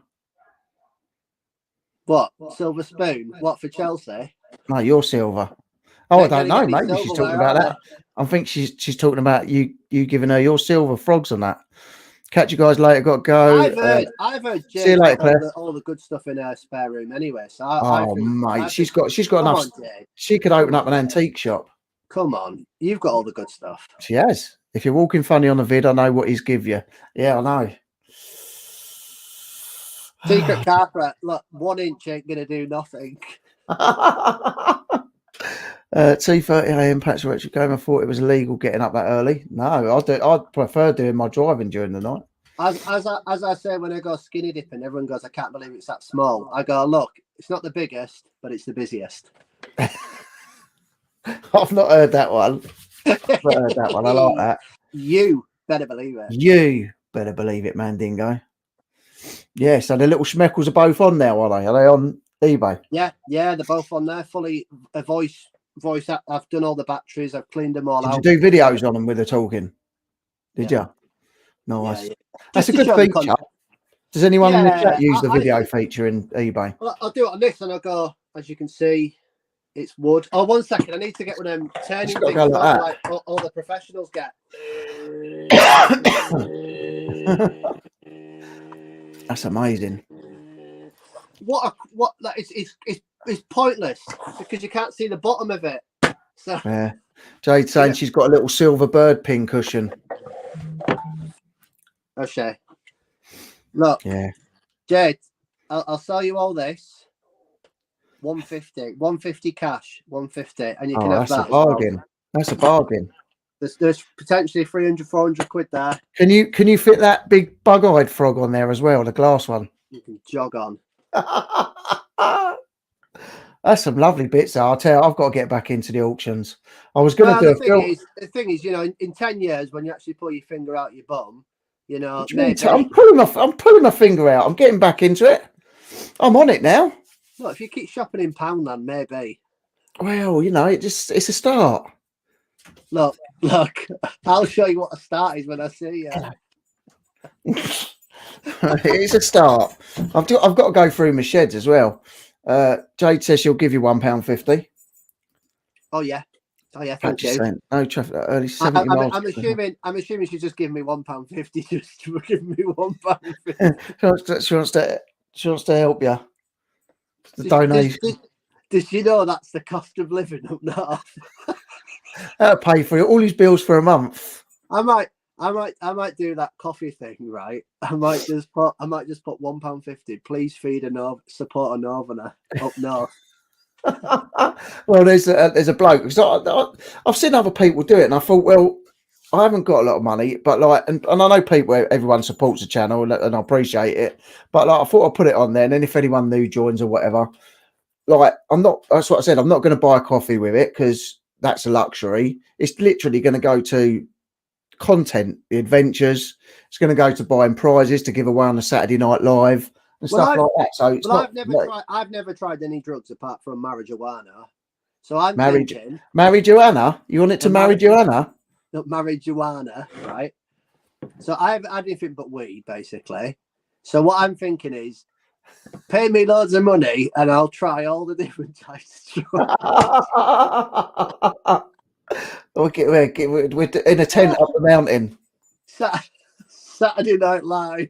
What? Silver spoon? What for Chelsea? No, you're silver. Oh, I don't know. Maybe she's talking about that. I think she's talking about you giving her your silver frogs on that. Catch you guys later. Got to go. I've heard. See you later, Claire. All the good stuff in her spare room, anyway. So mate, she's got enough. She could open up an antique shop. Come on, you've got all the good stuff. She has. If you're walking funny on the vid, I know what he's give you. Yeah, I know. Secret carpet. Look, 1 inch ain't gonna do nothing. 2:30 a.m. Patch Electric game. I thought it was illegal getting up that early. No, I'd prefer doing my driving during the night. As I say when I go skinny dipping, everyone goes, I can't believe it's that small. I go, look, it's not the biggest, but it's the busiest. I've not heard that one. I like that. You better believe it. You better believe it, Mandingo. Yeah, so the little schmeckles are both on now, are they? Are they on eBay? Yeah, they're both on there. Fully a voice. I've done all the batteries. I've cleaned them all Did you out. do videos on them with the talking? Did Yeah. you? Nice. Yeah. That's Just a to good show the feature. content. Does anyone in the Yeah, chat use the I video think- feature in eBay? Well, I'll do it on this, and I'll go. As you can see, it's wood. Oh, 1 second. I need to get one of them turning gotta things go like like all the professionals get. That's amazing. What? Like, it's pointless because you can't see the bottom of it. So Yeah. Jade's saying she's got a little silver bird pin cushion. okay. Look, Yeah. Jade, I'll sell you all this. 150 cash, 150, and you can have That's that a bargain. That's a bargain. There's potentially 300, 400 quid there. Can you fit that big bug-eyed frog on there as well, the glass one? You can jog on. That's some lovely bits. I'll tell you, I've got to get back into the auctions. I was going to do a film. The thing is, you know, in 10 years, when you actually pull your finger out your bum, you know, maybe... I'm pulling my finger out. I'm getting back into it. I'm on it now. Look, if you keep shopping in Poundland, maybe. Well, you know, it's a start. Look, I'll show you what a start is when I see you. It's a start. I've got to go through my sheds as well. Jade says she'll give you £1.50. Oh yeah, thank you. No traffic. Early 70 miles. I'm assuming she's just giving me £1.50 just to give me £1.50. She wants to help you. The donation. Does she know that's the cost of living up north? That'll pay for all his bills for a month. I might do that coffee thing, right? I might just put £1.50. Please feed support a northerner up north. Well, there's a bloke. I've seen other people do it, and I thought, well, I haven't got a lot of money, but like, and I know people, everyone supports the channel, and I appreciate it. But like, I thought I'd put it on there, and then if anyone new joins or whatever, like, that's what I said. I'm not going to buy a coffee with it because that's a luxury. It's literally going to go to content, the adventures. It's going to go to buying prizes to give away on a Saturday Night Live and stuff like that. So it's I've never tried any drugs apart from marijuana. So I'm thinking marijuana. You want it to marijuana? Not marijuana, right? So I've had anything but weed, basically. So what I'm thinking is, pay me loads of money and I'll try all the different types of drugs. We're in a tent up the mountain. Saturday Night Live.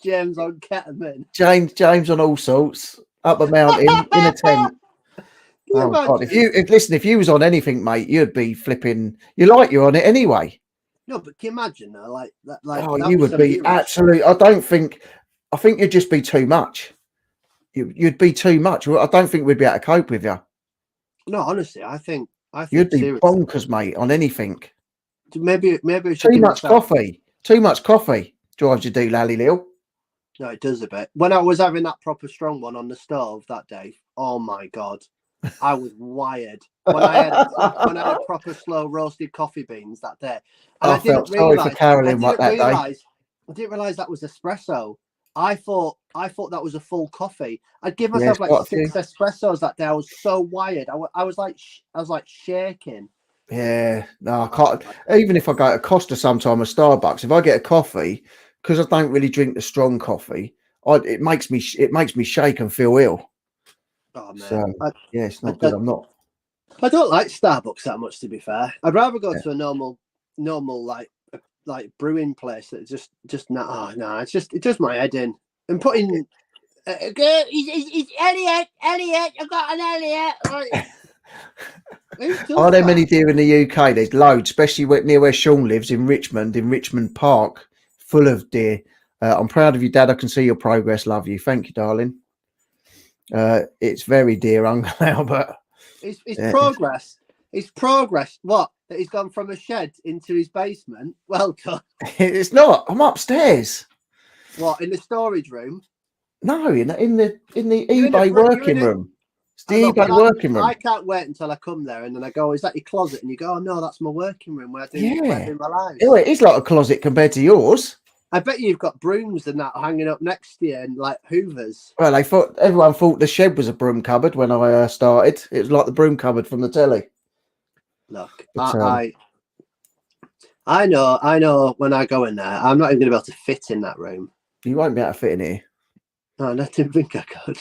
James on ketamine. James on all sorts up a mountain in a tent. Oh God! If you was on anything, mate, you'd be flipping. You're on it anyway. No, but can you imagine though? Like you would be absolutely. I think you'd just be too much. You'd be too much. I don't think we'd be able to cope with you. No, honestly, I think you'd be bonkers, mate, on anything. Maybe too much coffee. Too much coffee drives you doolally, Lil. No, it does a bit. When I was having that proper strong one on the stove that day, oh my God, I was wired. When I had proper slow roasted coffee beans that day, and I didn't realise. I didn't realise that was espresso. I thought that was a full coffee. I'd give myself like 6 espressos that day. I was so wired. I was like shaking. Yeah, no, I can't. Even if I go to Costa sometime or Starbucks, if I get a coffee, because I don't really drink the strong coffee, it makes me shake and feel ill. Oh man, so, it's not good. I don't like Starbucks that much, to be fair. I'd rather go to a normal like brewing place that just it does my head in. And putting he's Elliot, I've got an Elliot. Right. Are there many deer in the UK? There's loads, especially near where Sean lives in Richmond Park, full of deer. I'm proud of you, Dad. I can see your progress. Love you. Thank you, darling. It's very deer hungry now, but it's progress. It's progress. What? That he's gone from a shed into his basement. Well done. It's not. I'm upstairs. What, in the storage room? No, in the eBay working room. It's the eBay working room. I can't wait until I come there and then I go, "Is that your closet?" And you go, "Oh no, that's my working room where I do my life." Oh, it is like a closet compared to yours. I bet you've got brooms and that hanging up next to you and like hoovers. Well, everyone thought the shed was a broom cupboard when I started. It was like the broom cupboard from the telly. Look, But, I know when I go in there, I'm not even going to be able to fit in that room. you won't be able to fit in here. No, I didn't think I could.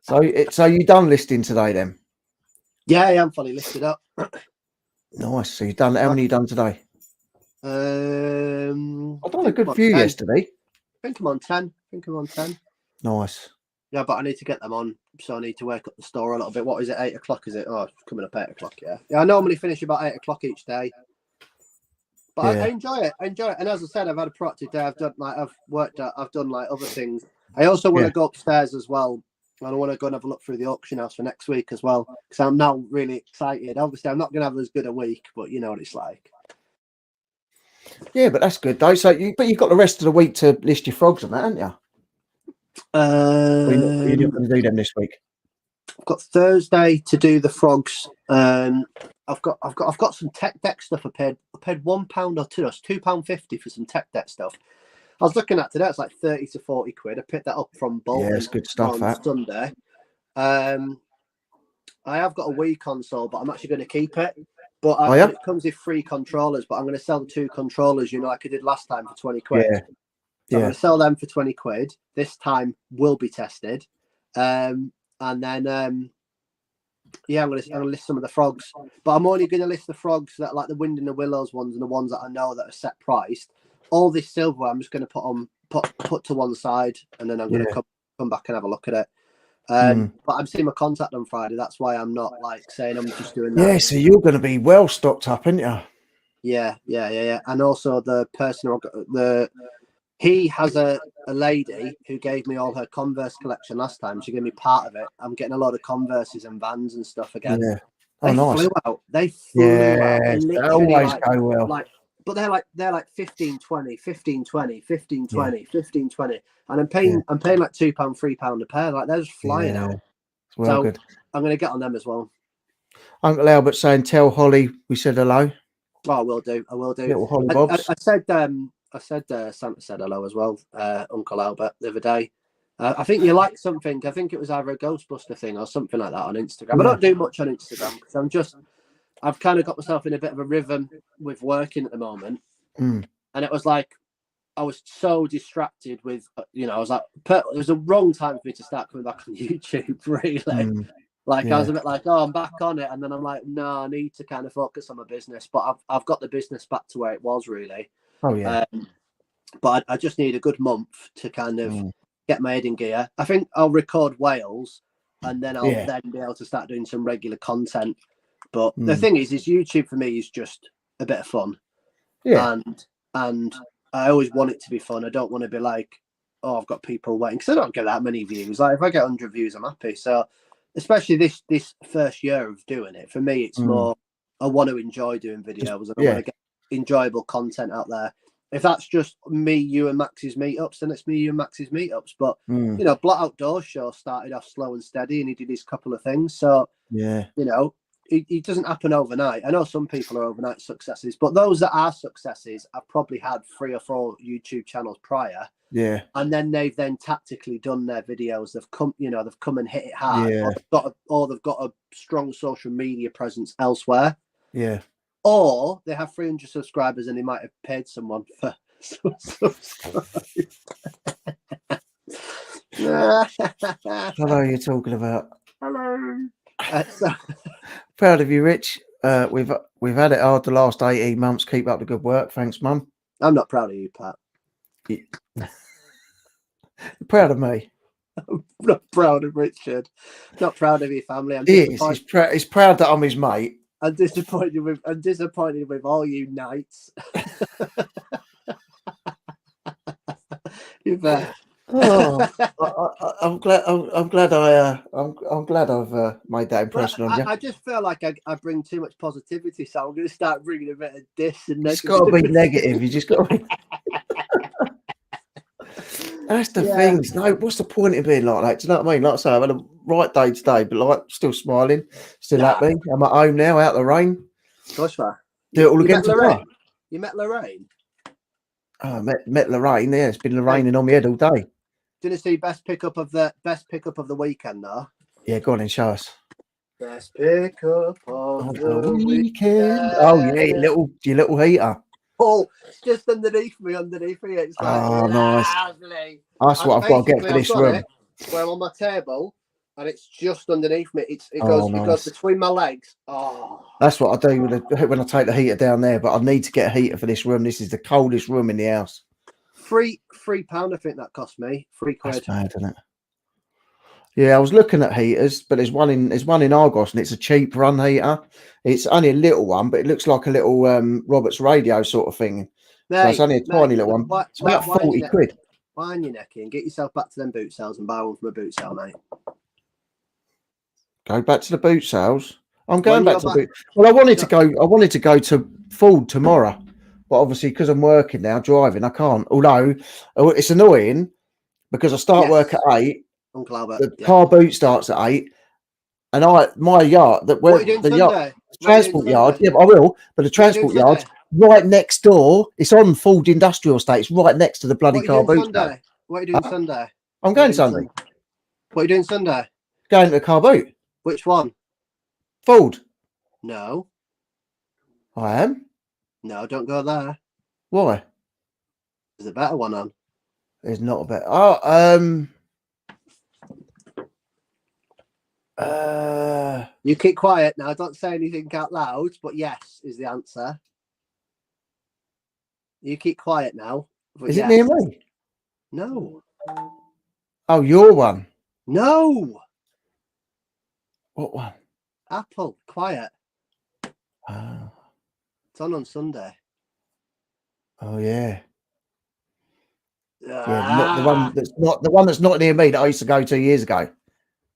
So you done listing today then? Yeah, I'm fully listed up. Nice. So you've done, how many you done today? I've done a good few 10. yesterday. I think I'm on 10. Nice. Yeah, but I need to get them on, so I need to wake up the store a little bit. What is it? 8 o'clock, is it? Oh, it's coming up 8 o'clock. Yeah. I normally finish about 8 o'clock each day, but Yeah. I enjoy it. And as I said, I've had a productive day. I've done like other things. I also want to go upstairs as well. And I want to go and have a look through the auction house for next week as well, because I'm now really excited. Obviously, I'm not going to have as good a week, but you know what it's like. Yeah, but that's good though. So you've got the rest of the week to list your frogs and that, haven't you? You're not going to do them this week. I've got Thursday to do the frogs. I've got some tech deck stuff. I paid £1 or £2.50 for some tech deck stuff. I was looking at today. It's like 30 to 40 quid. I picked that up from Bolton. Yeah, it's good stuff. On Sunday. I have got a Wii console, but I'm actually going to keep it. But it comes with 3 controllers. But I'm going to sell the 2 controllers, like I did last time, for 20 quid. Yeah. So I'm going to sell them for 20 quid. This time will be tested. And then, I'm going to list some of the frogs. But I'm only going to list the frogs that like the Wind in the Willows ones and the ones that I know that are set priced. All this silverware I'm just going to put to one side, and then I'm going to come back and have a look at it. But I'm seeing my contact on Friday. That's why I'm not like saying I'm just doing that. Yeah, so you're going to be well stocked up, aren't you? Yeah. And also the person, he has a lady who gave me all her Converse collection last time. She gave me part of it. I'm getting a lot of Converses and Vans and stuff again. Yeah. They nice. flew out. They flew out. They always go well. But they're like 15, 20, 15, 20, 15, 20, 15, 20. And I'm paying like £2, £3 a pair. Like they're just flying out. Well, good. I'm going to get on them as well. Uncle Albert saying, tell Holly we said hello. Oh, I will do. Little Holly Bobs. I said Santa said hello as well, Uncle Albert, the other day. I think you like something. I think it was either a Ghostbuster thing or something like that on Instagram. I don't do much on Instagram because I've kind of got myself in a bit of a rhythm with working at the moment. And it was like, I was so distracted with, I was like, it was a wrong time for me to start coming back on YouTube, really. I was a bit like, oh, I'm back on it. And then I'm like, no, I need to kind of focus on my business. But I've got the business back to where it was, really. Oh, yeah. But I just need a good month to kind of get my head in gear. I think I'll record Wales and then I'll then be able to start doing some regular content. But the thing is YouTube for me is just a bit of fun. Yeah. And I always want it to be fun. I don't want to be like, oh, I've got people waiting, because I don't get that many views. Like if I get 100 views, I'm happy. So especially this first year of doing it, for me, it's more, I want to enjoy doing videos and I want to get enjoyable content out there. If that's just me, you and Max's meetups, then it's me, you and Max's meetups. But, Blot Outdoor Show started off slow and steady and he did his couple of things. So, it doesn't happen overnight. I know some people are overnight successes, but those that are successes have probably had 3 or 4 YouTube channels prior. Yeah. And then they've tactically done their videos. They've come and hit it hard. Yeah. Or they've got a strong social media presence elsewhere. Yeah. Or they have 300 subscribers and they might have paid someone for subscribe. I know you're talking about. Hello. Proud of you, Rich. We've had it hard the last 18 months. Keep up the good work. Thanks, Mum. I'm not proud of you, Pat. Proud of me. I'm not proud of Richard. Not proud of your family. He's proud that I'm his mate. I'm disappointed with all you knights. You've I'm glad I've made that impression on you. I just feel like I bring too much positivity, so I'm going to start bringing a bit of this and it's got to be negative. You just got to be. That's the thing. No, what's the point of being like that? Do you know what I mean? Like I say, I've had a right day today, but like still smiling, still happy. I'm at home now, out the rain. Gosh, man. Do it all again tomorrow. You met Lorraine? Oh, I met Lorraine. Yeah, it's been raining on my head all day. Didn't see best pickup of the weekend though. Yeah, go on and show us. Best pickup of The the weekend. Oh yeah, your little heater. Oh, it's just underneath me. It's like nice. lovely. That's what I've got to get for this room. Where I'm on my table, and it's just underneath me. It nice. goes between my legs. Oh, that's what I do when I take the heater down there. But I need to get a heater for this room. This is the coldest room in the house. £3, I think that cost me £3. That's mad, isn't it? Yeah, I was looking at heaters, but there's one in Argos, and it's a cheap run heater. It's only a little one, but it looks like a little Roberts radio sort of thing. Mate, so it's only a tiny little one. It's about 40 quid. Wind your neck in, get yourself back to them boot sales and buy one from a boot sale, mate. Go back to the boot sales. I'm going back to the boot. Well, I wanted to go to Ford tomorrow, but obviously because I'm working now, driving, I can't. Although it's annoying because I start work at 8. Uncle Albert, the car boot starts at 8, and my yard transport yard. Yeah, I will. But the transport yard right next door. It's on Ford Industrial Estate. It's right next to the bloody car boot. Sunday? What are you doing Sunday? I'm going Sunday. What are you doing Sunday? Going to the car boot. Which one? Ford. No. I am. No, don't go there. Why? There's a better one on. There's not a better. You keep quiet now. Don't say anything out loud. But yes is the answer. You keep quiet now. Is it near me? No. Oh, your one. No. What one? Apple. Quiet. It's on Sunday. Oh yeah. Yeah, not the one that's not near me that I used to go to years ago.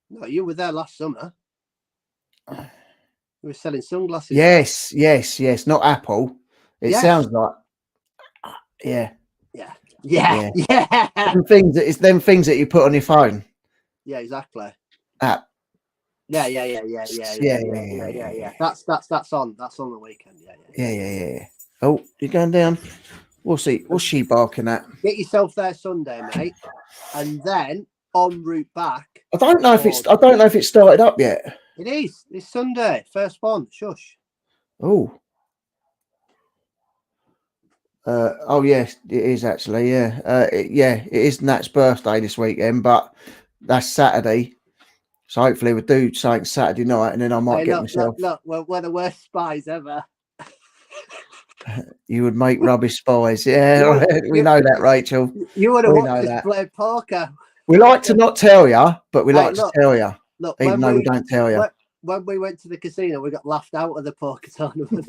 No, you were there last summer. You were selling sunglasses. Yes. Not Apple. It sounds like. Yeah. Them things that you put on your phone. Yeah, exactly. App. Yeah. That's on the weekend. Yeah. Oh, you're going down. We'll see. What's she barking at? Get yourself there Sunday, mate, and then en route back. I don't know if it's started up yet. It is. It's Sunday. First one. Shush. Oh. Oh yes, it is actually. Yeah. It is Nat's birthday this weekend, but that's Saturday. So hopefully we'll do something Saturday night, and then I might get myself. Look, we're the worst spies ever. You would make rubbish spies. Yeah, we know that, Rachel. You would have watched us play poker. We like to not tell you, but we like to tell you. Look, even though we don't tell you. When we went to the casino, we got laughed out of the poker tournament.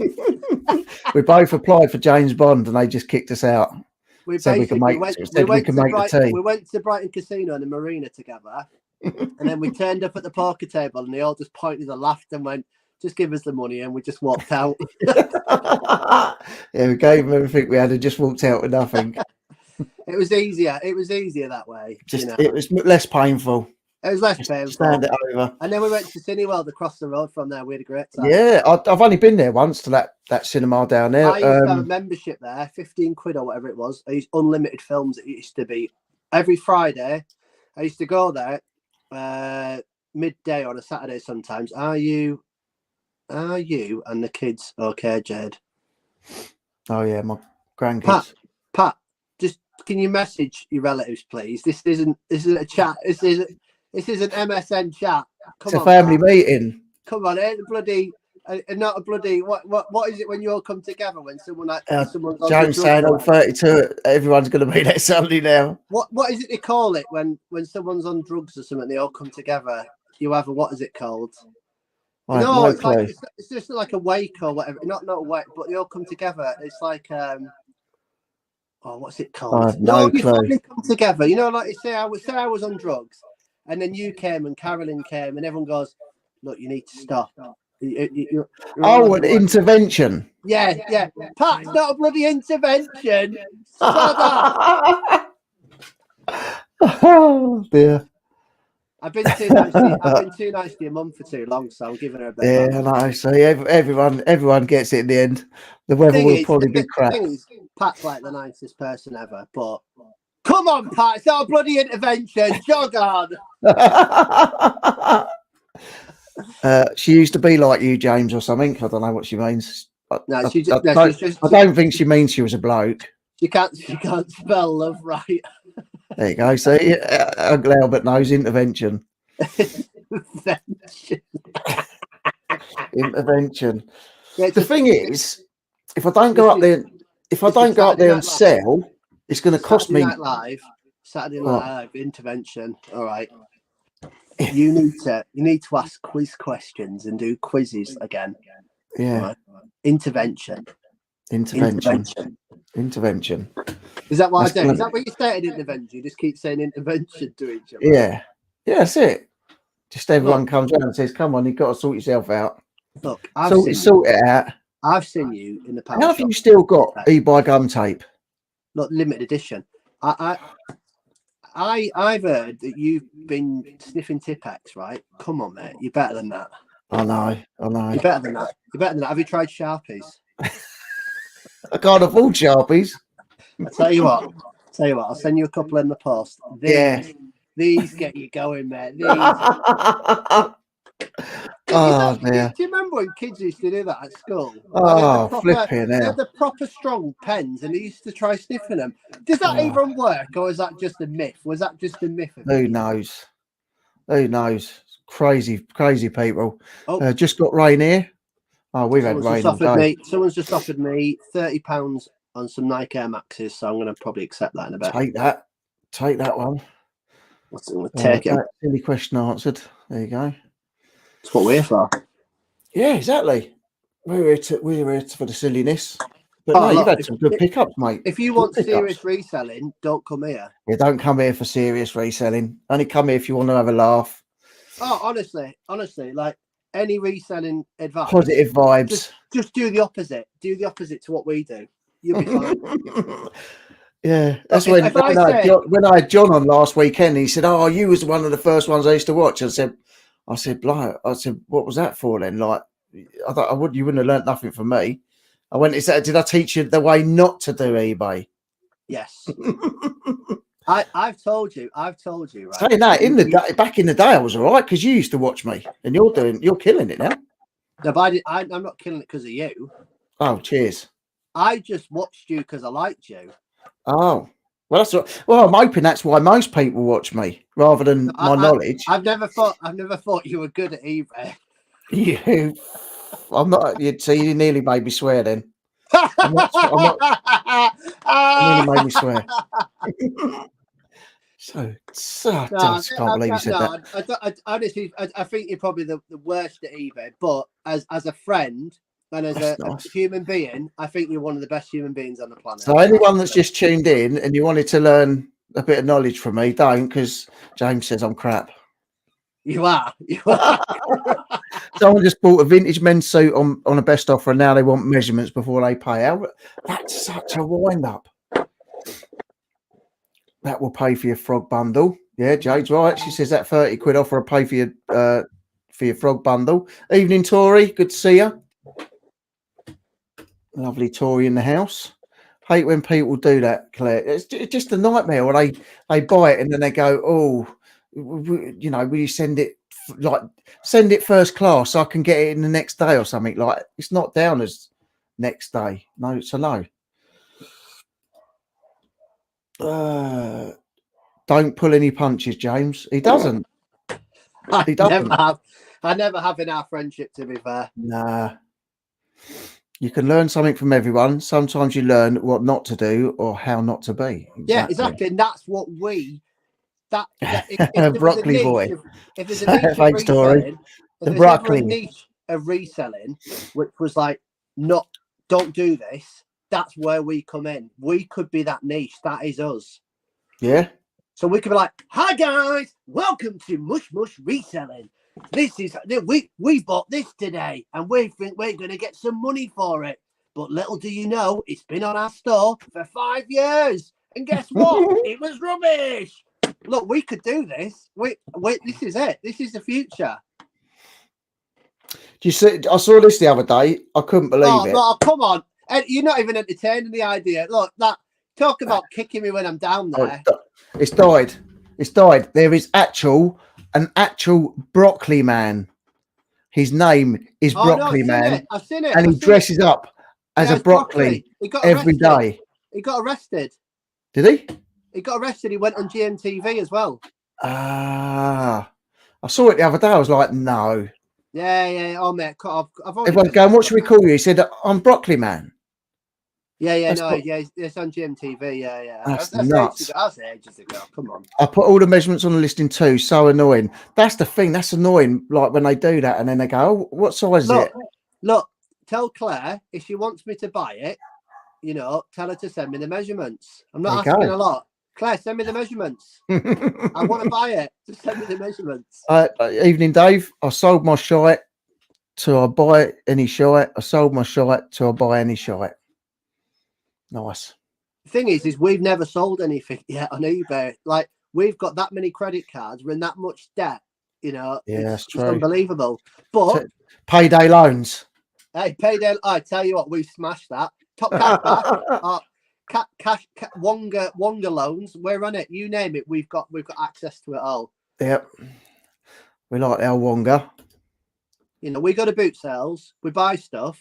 We both applied for James Bond, and they just kicked us out. We went to Brighton Casino and the Marina together, and then we turned up at the poker table, and they all just pointed and laughed and went, "Just give us the money," and we just walked out. Yeah, we gave them everything we had and just walked out with nothing. It was easier. It was easier that way. It was less painful. It was less painful. Stand it over. And then we went to Cineworld across the road from there. We had a great time. Yeah, I've only been there once to that cinema down there. I used to have a membership there, 15 quid or whatever it was. I used unlimited films. It used to be every Friday. I used to go there midday on a Saturday sometimes. Are you and the kids okay, Jade? Oh yeah, my grandkids. Pat, just can you message your relatives, please? This isn't a chat. This is an MSN chat. It's a family meeting. Come on, ain't bloody. Not a bloody. What is it when you all come together? When someone's James saying on 32, everyone's going to be there Sunday now. What is it they call it when someone's on drugs or something? They all come together. You have what is it called? No, it's just like a wake or whatever. Not a wake, but they all come together. It's like what's it called? I have no clue. They come together. You know, like say I was on drugs, and then you came and Carolyn came, and everyone goes, "Look, you need to stop." You're an intervention. Yeah. Pat, it's not a bloody intervention. Stop that. Oh dear. I've been too nice. I've been too nice to your mum for too long, so I'm giving her a bit. Yeah, I know. So everyone gets it in the end. The weather will probably be crap. The thing is, Pat's like the nicest person ever, but come on, Pat, it's our bloody intervention. Jog on. She used to be like you, James, or something. I don't know what she means. No, I I don't think she means she was a bloke. She can't spell love right. There you go. See, ugly Albert knows intervention. Intervention. Yeah, the thing is, if I don't go up there, and sell, it's going to cost me. Saturday Night Live intervention. All right. You need to ask quiz questions and do quizzes again. Yeah. Right? Intervention. Is that what I do? Is that what you started intervention? You just keep saying intervention to each other. Yeah. Yeah, that's it. Just everyone comes around and says, "Come on, you've got to sort yourself out." Look, sort it out. I've seen you in the power. How have you still got eBay gum tape? Look, limited edition. I've heard that you've been sniffing Tipex, right? Come on, mate. You're better than that. I know. You're better than that. Have you tried Sharpies? I can't afford Sharpies. I'll tell you what. I'll send you a couple in the post. These get you going, mate. These. Oh, dear. Do you remember when kids used to do that at school? Oh, flipping hell. They had the proper strong pens and they used to try sniffing them. Does that even work, or is that just a myth? Was that just a myth? Who knows? Crazy people. Just got rain here. Oh, we've had rain all day. Someone's just offered me £30 on some Nike Air Maxes, so I'm going to probably accept that in a bit. Take that one. Take it. Silly question answered. There you go. That's what we're here for. Yeah, exactly. We're here for the silliness. But you've had some good pickups, mate. If you want serious reselling, don't come here. Yeah, don't come here for serious reselling. Only come here if you want to have a laugh. Oh, honestly, like any reselling advice. Positive vibes. Just do the opposite. Do the opposite to what we do. You'll be fine. Yeah, that's when I had John on last weekend. He said, "Oh, you was one of the first ones I used to watch." I said, "What was that for then?" Like, I thought you wouldn't have learnt nothing from me. I went, did I teach you the way not to do eBay? Yes. I've told you, right? Saying that, back in the day, I was all right because you used to watch me, and you're killing it now. No, but I'm not killing it because of you. Oh, cheers. I just watched you because I liked you. Oh, well, I'm hoping that's why most people watch me rather than my knowledge. I've never thought you were good at eBay. I'm not. You nearly made me swear. Then I'm not. You nearly made me swear. I can't believe you said that. Honestly, I think you're probably the worst at eBay. But as a friend and as a human being, I think you're one of the best human beings on the planet. So anyone that's just tuned in and you wanted to learn a bit of knowledge from me, don't, because James says I'm crap. You are. Someone just bought a vintage men's suit on a best offer, and now they want measurements before they pay. That's such a wind up. That will pay for your frog bundle. Yeah, Jade's right. She says that 30 quid offer will pay for your frog bundle. Evening, Tori. Good to see you. Lovely Tori in the house. Hate when people do that, Claire. It's just a nightmare when they buy it and then they go, "Oh, will you send it first class so I can get it in the next day or something?" Like, it's not down as next day. No, it's a no. Don't pull any punches, James. He doesn't. I never have in our friendship, to be fair. Nah. You can learn something from everyone. Sometimes you learn what not to do or how not to be. Exactly. Yeah, exactly. And that's what if broccoli boy. If there's a niche Thanks, Tori. The broccoli niche of reselling, which was like, don't do this. That's where we come in. We could be that niche. That is us. Yeah. So we could be like, "Hi guys, welcome to Mush Mush Reselling. This is we bought this today, and we think we're going to get some money for it. But little do you know, it's been on our store for 5 years, and guess what? It was rubbish." look, we could do this. Wait, this is it. This is the future. Do you see? I saw this the other day. I couldn't believe it. Oh, come on. And you're not even entertaining the idea. Look, talk about kicking me when I'm down there. It's died. It's died. There is an actual broccoli man. His name is Broccoli Man. I've seen it. And he dresses up as a broccoli every day. He got arrested. Did he? He got arrested. He went on GMTV as well. Ah, I saw it the other day. I was like, no. Yeah. Oh, mate. I've Everyone's going, what should we call you? He said, I'm Broccoli Man. Yeah. It's on GMTV. Yeah. That's nuts. That's ages ago. Come on. I put all the measurements on the listing too. So annoying. That's the thing. That's annoying. Like when they do that and then they go, oh, what size is it? Look, tell Claire if she wants me to buy it, tell her to send me the measurements. I'm not asking a lot. Claire, send me the measurements. I want to buy it. Just send me the measurements. Evening, Dave. I sold my shite to I buy any shite. I sold my shite to I buy any shite. Nice. The thing is we've never sold anything yet on eBay. Like, we've got that many credit cards. We're in that much debt. Yeah, it's true. Unbelievable. But payday loans. Hey, payday. I tell you what, we smashed that. Top cash, Wonga loans. We're on it. You name it. We've got access to it all. Yep. We like our Wonga. We go to boot sales. We buy stuff.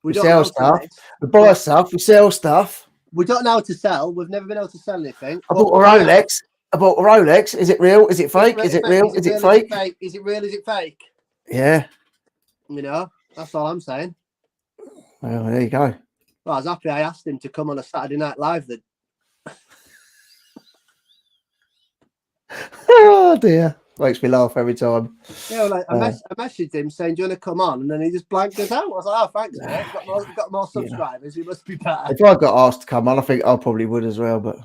We sell stuff. We buy stuff. We sell stuff. We don't know how to sell. We've never been able to sell anything. I bought a Rolex. Is it real? Is it fake? Is it real? Is it fake? Is it real? Is it fake? Yeah. That's all I'm saying. Well, there you go. Well, I was happy I asked him to come on a Saturday Night Live then. Oh dear. Makes me laugh every time. Yeah, I messaged him saying, do you want to come on? And then he just blanked us out. I was like, oh, thanks, mate. We've got more subscribers. You must be better. If I got asked to come on, I think I probably would as well. But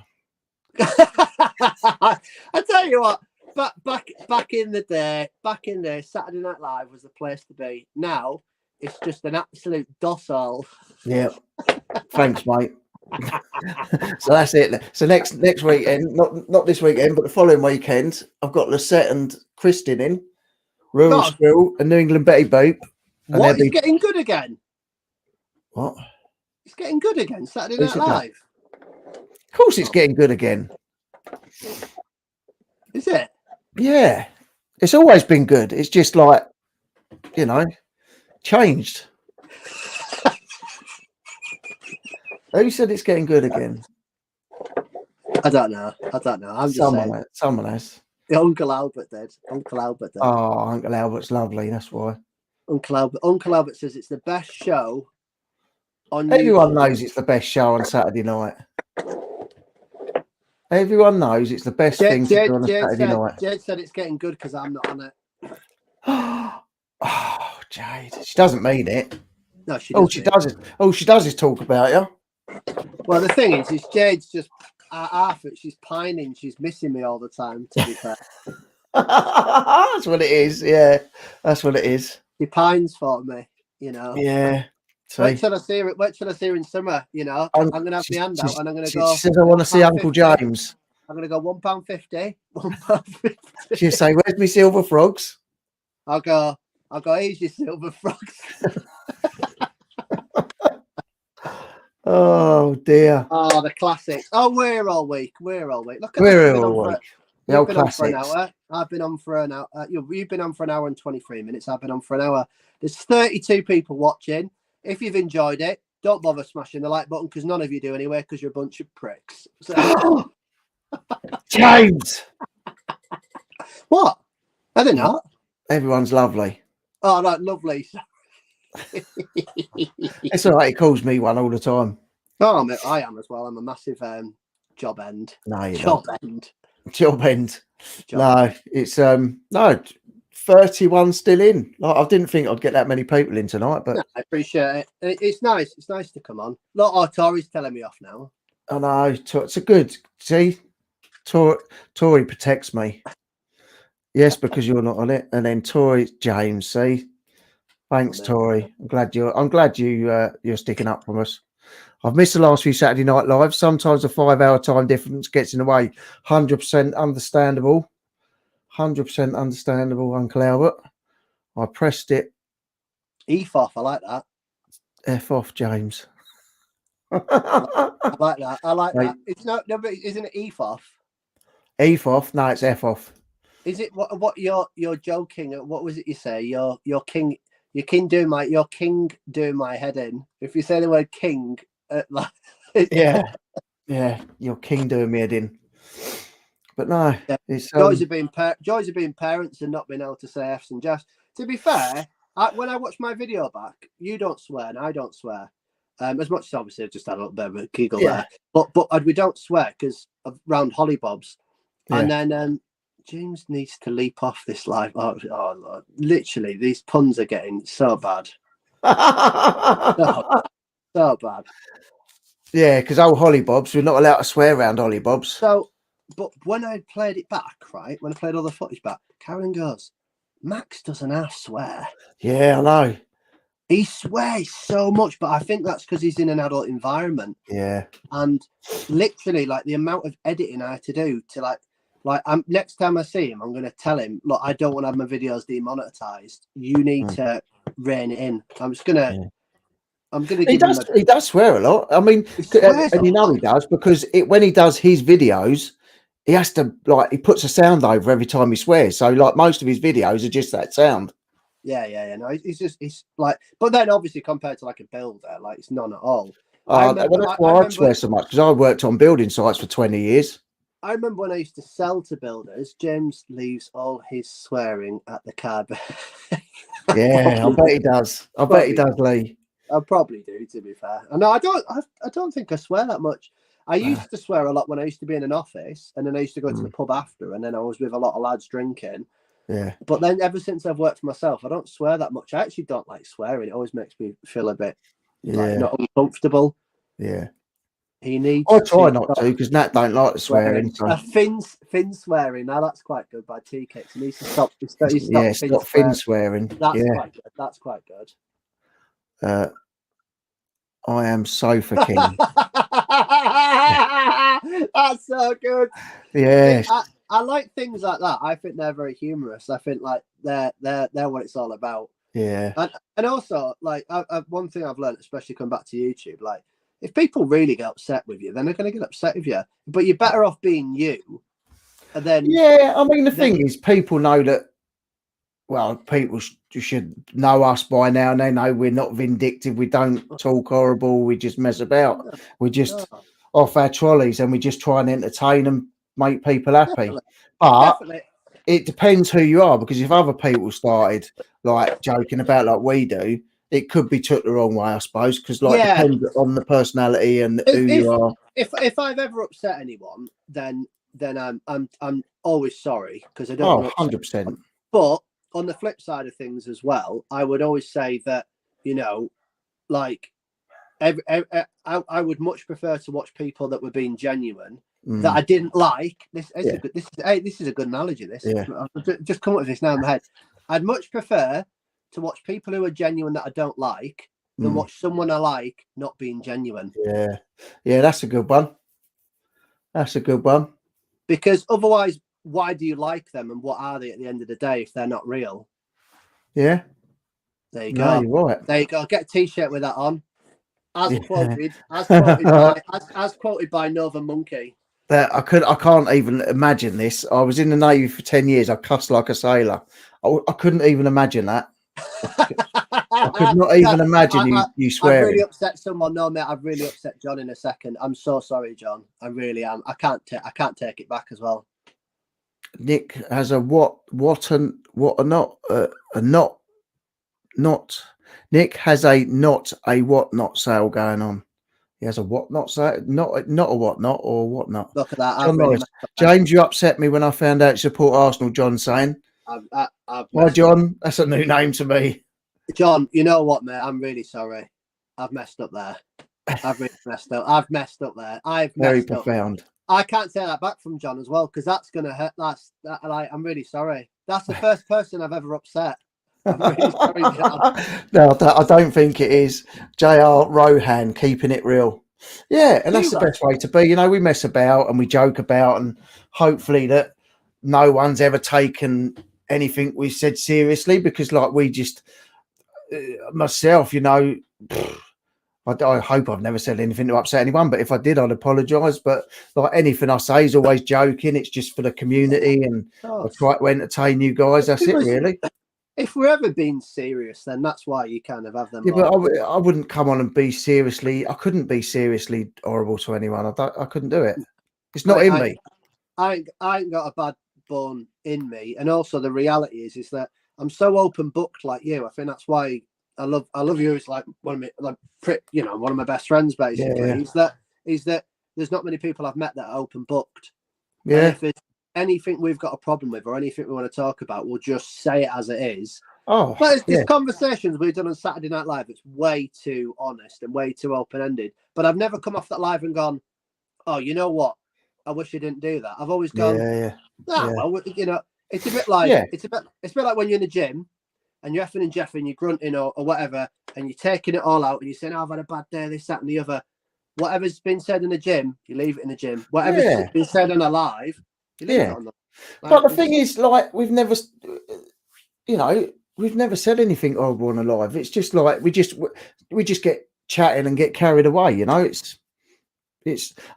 I tell you what, back in the day, Saturday Night Live was the place to be. Now it's just an absolute dossal. Yeah. Thanks, mate. So that's it. So next weekend, not this weekend, but the following weekend, I've got Lisette and Kristin in Rural School and New England Betty Boop. What? It's getting good again. What? It's getting good again. Saturday Night Live. Of course, it's getting good again. Is it? Yeah, it's always been good. It's just like, changed. Who said it's getting good again? I don't know. I'm just saying. Someone has. Uncle Albert did. Oh, Uncle Albert's lovely. That's why. Uncle Albert says it's the best show on Everyone YouTube. knows it's the best show on Saturday night. Everyone knows it's the best thing to do on a Saturday night. Jade said it's getting good because I'm not on it. Oh, Jade. She doesn't mean it. No, she doesn't. All she does is talk about you. Well, the thing is Jade's just she's pining. She's missing me all the time, to be fair. That's what it is. Yeah, that's what it is. She pines for me, Yeah. Wait till I see her in summer, I'm going to have the hand out and I'm going to go. She says, I want to see Uncle James. I'm going to go £1.50. £1.50. She'll say, where's my silver frogs? I'll go, here's your silver frogs. Oh dear. Oh, the classics. Oh, we're all week. Look at we're all week. The old classics. I've been on for an hour. You've been on for an hour and 23 minutes. I've been on for an hour. There's 32 people watching. If you've enjoyed it, don't bother smashing the like button because none of you do anyway because you're a bunch of pricks. So... James. What? Are they not? Everyone's lovely. Oh, right, lovely. It's all right. He calls me one all the time. Oh, I am as well. I'm a massive job end. No, you job don't. end. Job end. No, it's 31 still in. Like, I didn't think I'd get that many people in tonight, but I appreciate it. It's nice. It's nice to come on. Look, Tori's telling me off now. I know. It's a good. See, Tori protects me. Yes, because you're not on it, and then James. See. Thanks, Tori. I'm glad you're sticking up for us. I've missed the last few Saturday Night Lives. Sometimes a 5-hour time difference gets in the way. 100% understandable. 100% understandable, Uncle Albert. I pressed it. EFOF, I like that. F off, James. I like that. I like Right. that. It's not, no, but isn't it EFOF? F off? No, it's F off. Is it what you're joking? What was it you say? Your king doing my head in. If you say the word king, Yeah, yeah, your king doing me head in. But no, yeah. it's joys of being parents and not being able to say F's and Jeffs. To be fair, when I watch my video back, you don't swear and I don't swear. As much as obviously I just had a little bit of a giggle there, but we don't swear because around hollybobs, and then James needs to leap off this live. Oh Lord. Literally, these puns are getting so bad. So bad. Yeah, because old hollybobs, we're not allowed to swear around hollybobs. So, but when I played it back, right, when I played all the footage back, Karen goes, Max doesn't half swear. Yeah, I know. He swears so much, but I think that's because he's in an adult environment. Yeah. And literally, like the amount of editing I had to do to next time I see him, I'm going to tell him, look, I don't want to have my videos demonetized. You need to rein it in. I'm just going to. Yeah. I'm going to. He does swear a lot. I mean, and you know he does because when he does his videos, he has to he puts a sound over every time he swears. So like most of his videos are just that sound. Yeah. No, he's like, but then obviously compared to like a builder, like it's none at all. That's why I swear so much because I worked on building sites for 20 years. I remember when I used to sell to builders, James leaves all his swearing at the car. Yeah, I bet he does. I bet he does, Lee. I probably do, to be fair. No, I don't think I swear that much. I used to swear a lot when I used to be in an office, and then I used to go to the pub after, and then I was with a lot of lads drinking. Yeah. But then ever since I've worked for myself, I don't swear that much. I actually don't like swearing. It always makes me feel a bit not uncomfortable. Yeah. He needs. I try not to because Nat don't like the swearing. So. Fin swearing. Now that's quite good by T-Kicks. He needs to stop. Stop fin swearing. That's quite good. That's quite good. I am sofa king. That's so good. Yeah. I like things like that. I think they're very humorous. I think like they're what it's all about. Yeah. And also like one thing I've learned, especially coming back to YouTube, like if people really get upset with you, then they're going to get upset with you. But you're better off being you. And then I mean the thing is, people know that. Well, people should know us by now, and they know we're not vindictive. We don't talk horrible. We just mess about. We're just off our trolleys, and we just try and entertain and make people happy. But it depends who you are, because if other people started like joking about like we do, it could be took the wrong way, I suppose. Because it depends on the personality and who you are. If I've ever upset anyone, then I'm always sorry because I don't. 100%. But on the flip side of things as well, I would always say that, like I would much prefer to watch people that were being genuine that I didn't like. This is a good analogy. Just come up with this now in my head. I'd much prefer to watch people who are genuine that I don't like than watch someone I like not being genuine. Yeah, that's a good one. That's a good one. Because otherwise, why do you like them and what are they at the end of the day if they're not real? Yeah. There you go. You're right. There you go. Get a t-shirt with that on. As quoted by Nova Monkey. I can't even imagine this. I was in the Navy for 10 years. I cussed like a sailor. I couldn't even imagine that. I could not even imagine you swearing. I've really upset someone. No, mate, I've really upset John in a second. I'm so sorry, John. I really am. I can't take it back as well. Nick has a Nick has a whatnot sale going on. He has a whatnot sale, not a whatnot or whatnot. Look at that. John Norris. James, you upset me when I found out you support Arsenal, John saying. Why, John? That's a new name to me. John, you know what, mate? I'm really sorry. I've messed up there. I've really messed up. I've messed up there. Very profound. I can't take that back from John as well because that's gonna hurt. I'm really sorry. That's the first person I've ever upset. I'm really sorry, John. No, I don't think it is. J.R. Rohan keeping it real. Yeah, and that's the Zero. best way to be. You know, we mess about and we joke about, and hopefully that no one's ever taken anything we said seriously, because, like, we just, myself, you know, I hope I've never said anything to upset anyone, but if I did, I'd apologise. But like anything I say is always joking. It's just for the community, and I try to entertain you guys. That's it, really. If we're ever being serious, then that's why you kind of have them. Yeah, but I wouldn't come on and be seriously. I couldn't be seriously horrible to anyone. I couldn't do it. It's not in me. I ain't got a bad bone in me, and also the reality is that I'm so open booked like you. I think that's why I love you. It's like one of my one of my best friends basically. Yeah. Is that there's not many people I've met that are open booked. Yeah. And if it's anything we've got a problem with or anything we want to talk about, we'll just say it as it is. Oh, but it's conversations we've done on Saturday Night Live. It's way too honest and way too open ended. But I've never come off that live and gone, "Oh, you know what? I wish you didn't do that." I've always gone, well, you know, it's a bit like it's a bit like when you're in the gym and you're effing and jeffing, you're grunting or whatever, and you're taking it all out and you're saying, "Oh, I've had a bad day, this, that, and the other." Whatever's been said in the gym, you leave it in the gym. Whatever's been said on a live, you leave it on the. But the thing is, like, we've never, you know, we've never said anything horrible on a live. It's just like we just get chatting and get carried away. You know, it's.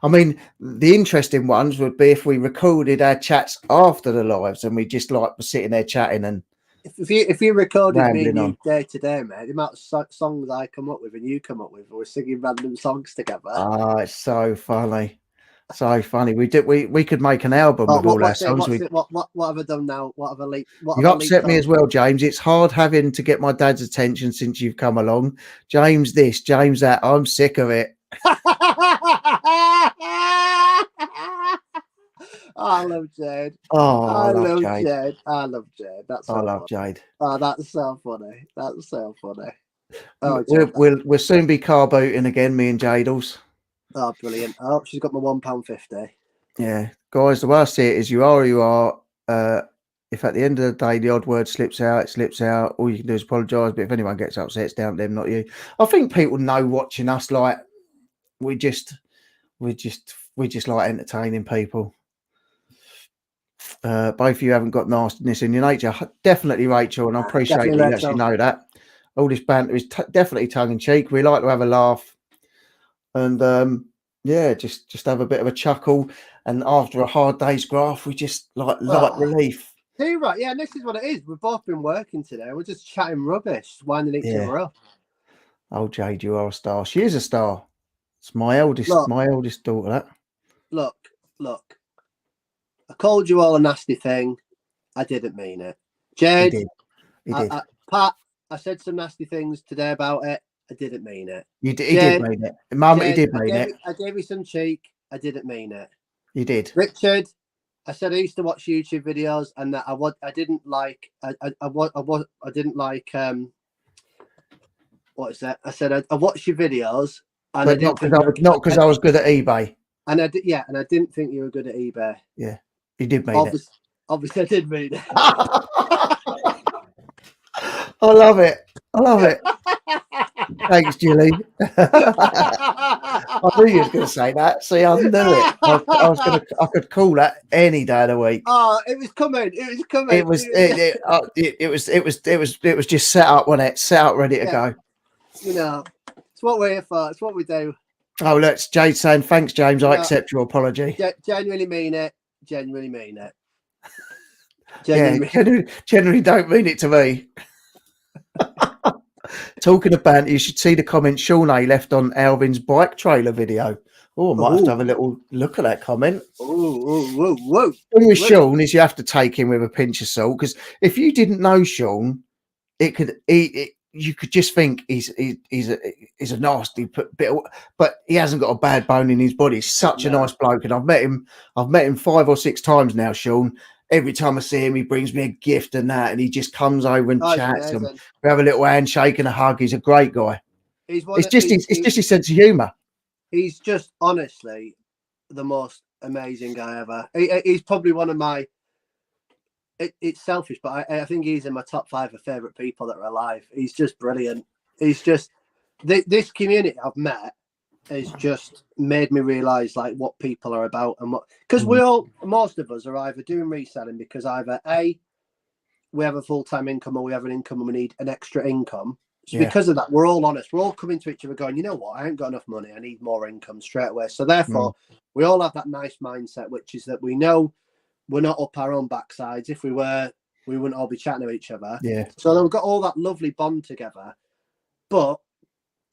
I mean, the interesting ones would be if we recorded our chats after the lives and we just like were sitting there chatting and. If you recorded me and you day to day, mate, the amount of songs I come up with and you come up with, we're singing random songs together. Ah, it's so funny. So funny. We could make an album with all our songs. What have I done now? What have I leaked? You've upset me as well, James. It's hard having to get my dad's attention since you've come along. James this, James that. I'm sick of it. I love Jade. Oh, I love Jade. I love Jade. That's so I love funny. Jade. Oh, that's so funny. That's so funny. Oh, we'll soon be car boating again, me and Jadles. Oh, brilliant. I hope she's got my £1.50. Yeah. Guys, the way I see it is you are who you are. If at the end of the day the odd word slips out, it slips out. All you can do is apologise. But if anyone gets upset, it's down to them, not you. I think people know watching us, like we just like entertaining people. Both of you haven't got nastiness in your nature. Definitely, Rachel, and I appreciate that you actually know that. All this banter is definitely tongue in cheek. We like to have a laugh, and just have a bit of a chuckle. And after a hard day's graft, we just like light relief. You're right. Yeah, and this is what it is. We've both been working today. We're just chatting rubbish, winding each other up. Oh, Jade, you are a star. She is a star. It's my eldest daughter. That. Look. I called you all a nasty thing. I didn't mean it. Jade, he did. Pat, I said some nasty things today about it. I didn't mean it. He did mean it. Mum, he did mean it. I gave you some cheek. I didn't mean it. You did. Richard, I said I used to watch YouTube videos and that I didn't like what is that? I said I watched your videos and but not because I was good at eBay. And I didn't think you were good at eBay. Yeah, you did mean it. Obviously, I did mean it. I love it. Thanks, Julie. I knew you were going to say that. See, I knew it. I could call that any day of the week. Oh, it was coming. It was just set up, wasn't it? Set up, ready to go. You know, it's what we're here for. It's what we do. Oh, look, it's Jade saying thanks, James. I accept your apology. Genuinely mean it. Genuinely don't mean it to me. Talking of banter, you should see the comment Sean A left on Alvin's bike trailer video. Oh, I might have to have a little look at that comment. Whoa. The thing with Sean is you have to take him with a pinch of salt, because if you didn't know Sean, you could just think he's a nasty bit, but he hasn't got a bad bone in his body. He's such a nice bloke, and I've met him 5 or 6 times now, Sean. Every time I see him, he brings me a gift and that, and he just comes over and chats, and we have a little handshake and a hug. He's a great guy. It's just his sense of humour. He's just honestly the most amazing guy ever. He's probably one of my. It's selfish, but I think he's in my top 5 of favourite people that are alive. He's just brilliant. He's just this community I've met has just made me realise like what people are about and what, because most of us are either doing reselling because either A, we have a full-time income, or we have an income and we need an extra income. So because of that, we're all honest. We're all coming to each other going, you know what, I ain't got enough money. I need more income straight away. So therefore, we all have that nice mindset, which is that we know we're not up our own backsides. If we were, we wouldn't all be chatting to each other. Yeah. So we've got all that lovely bond together. But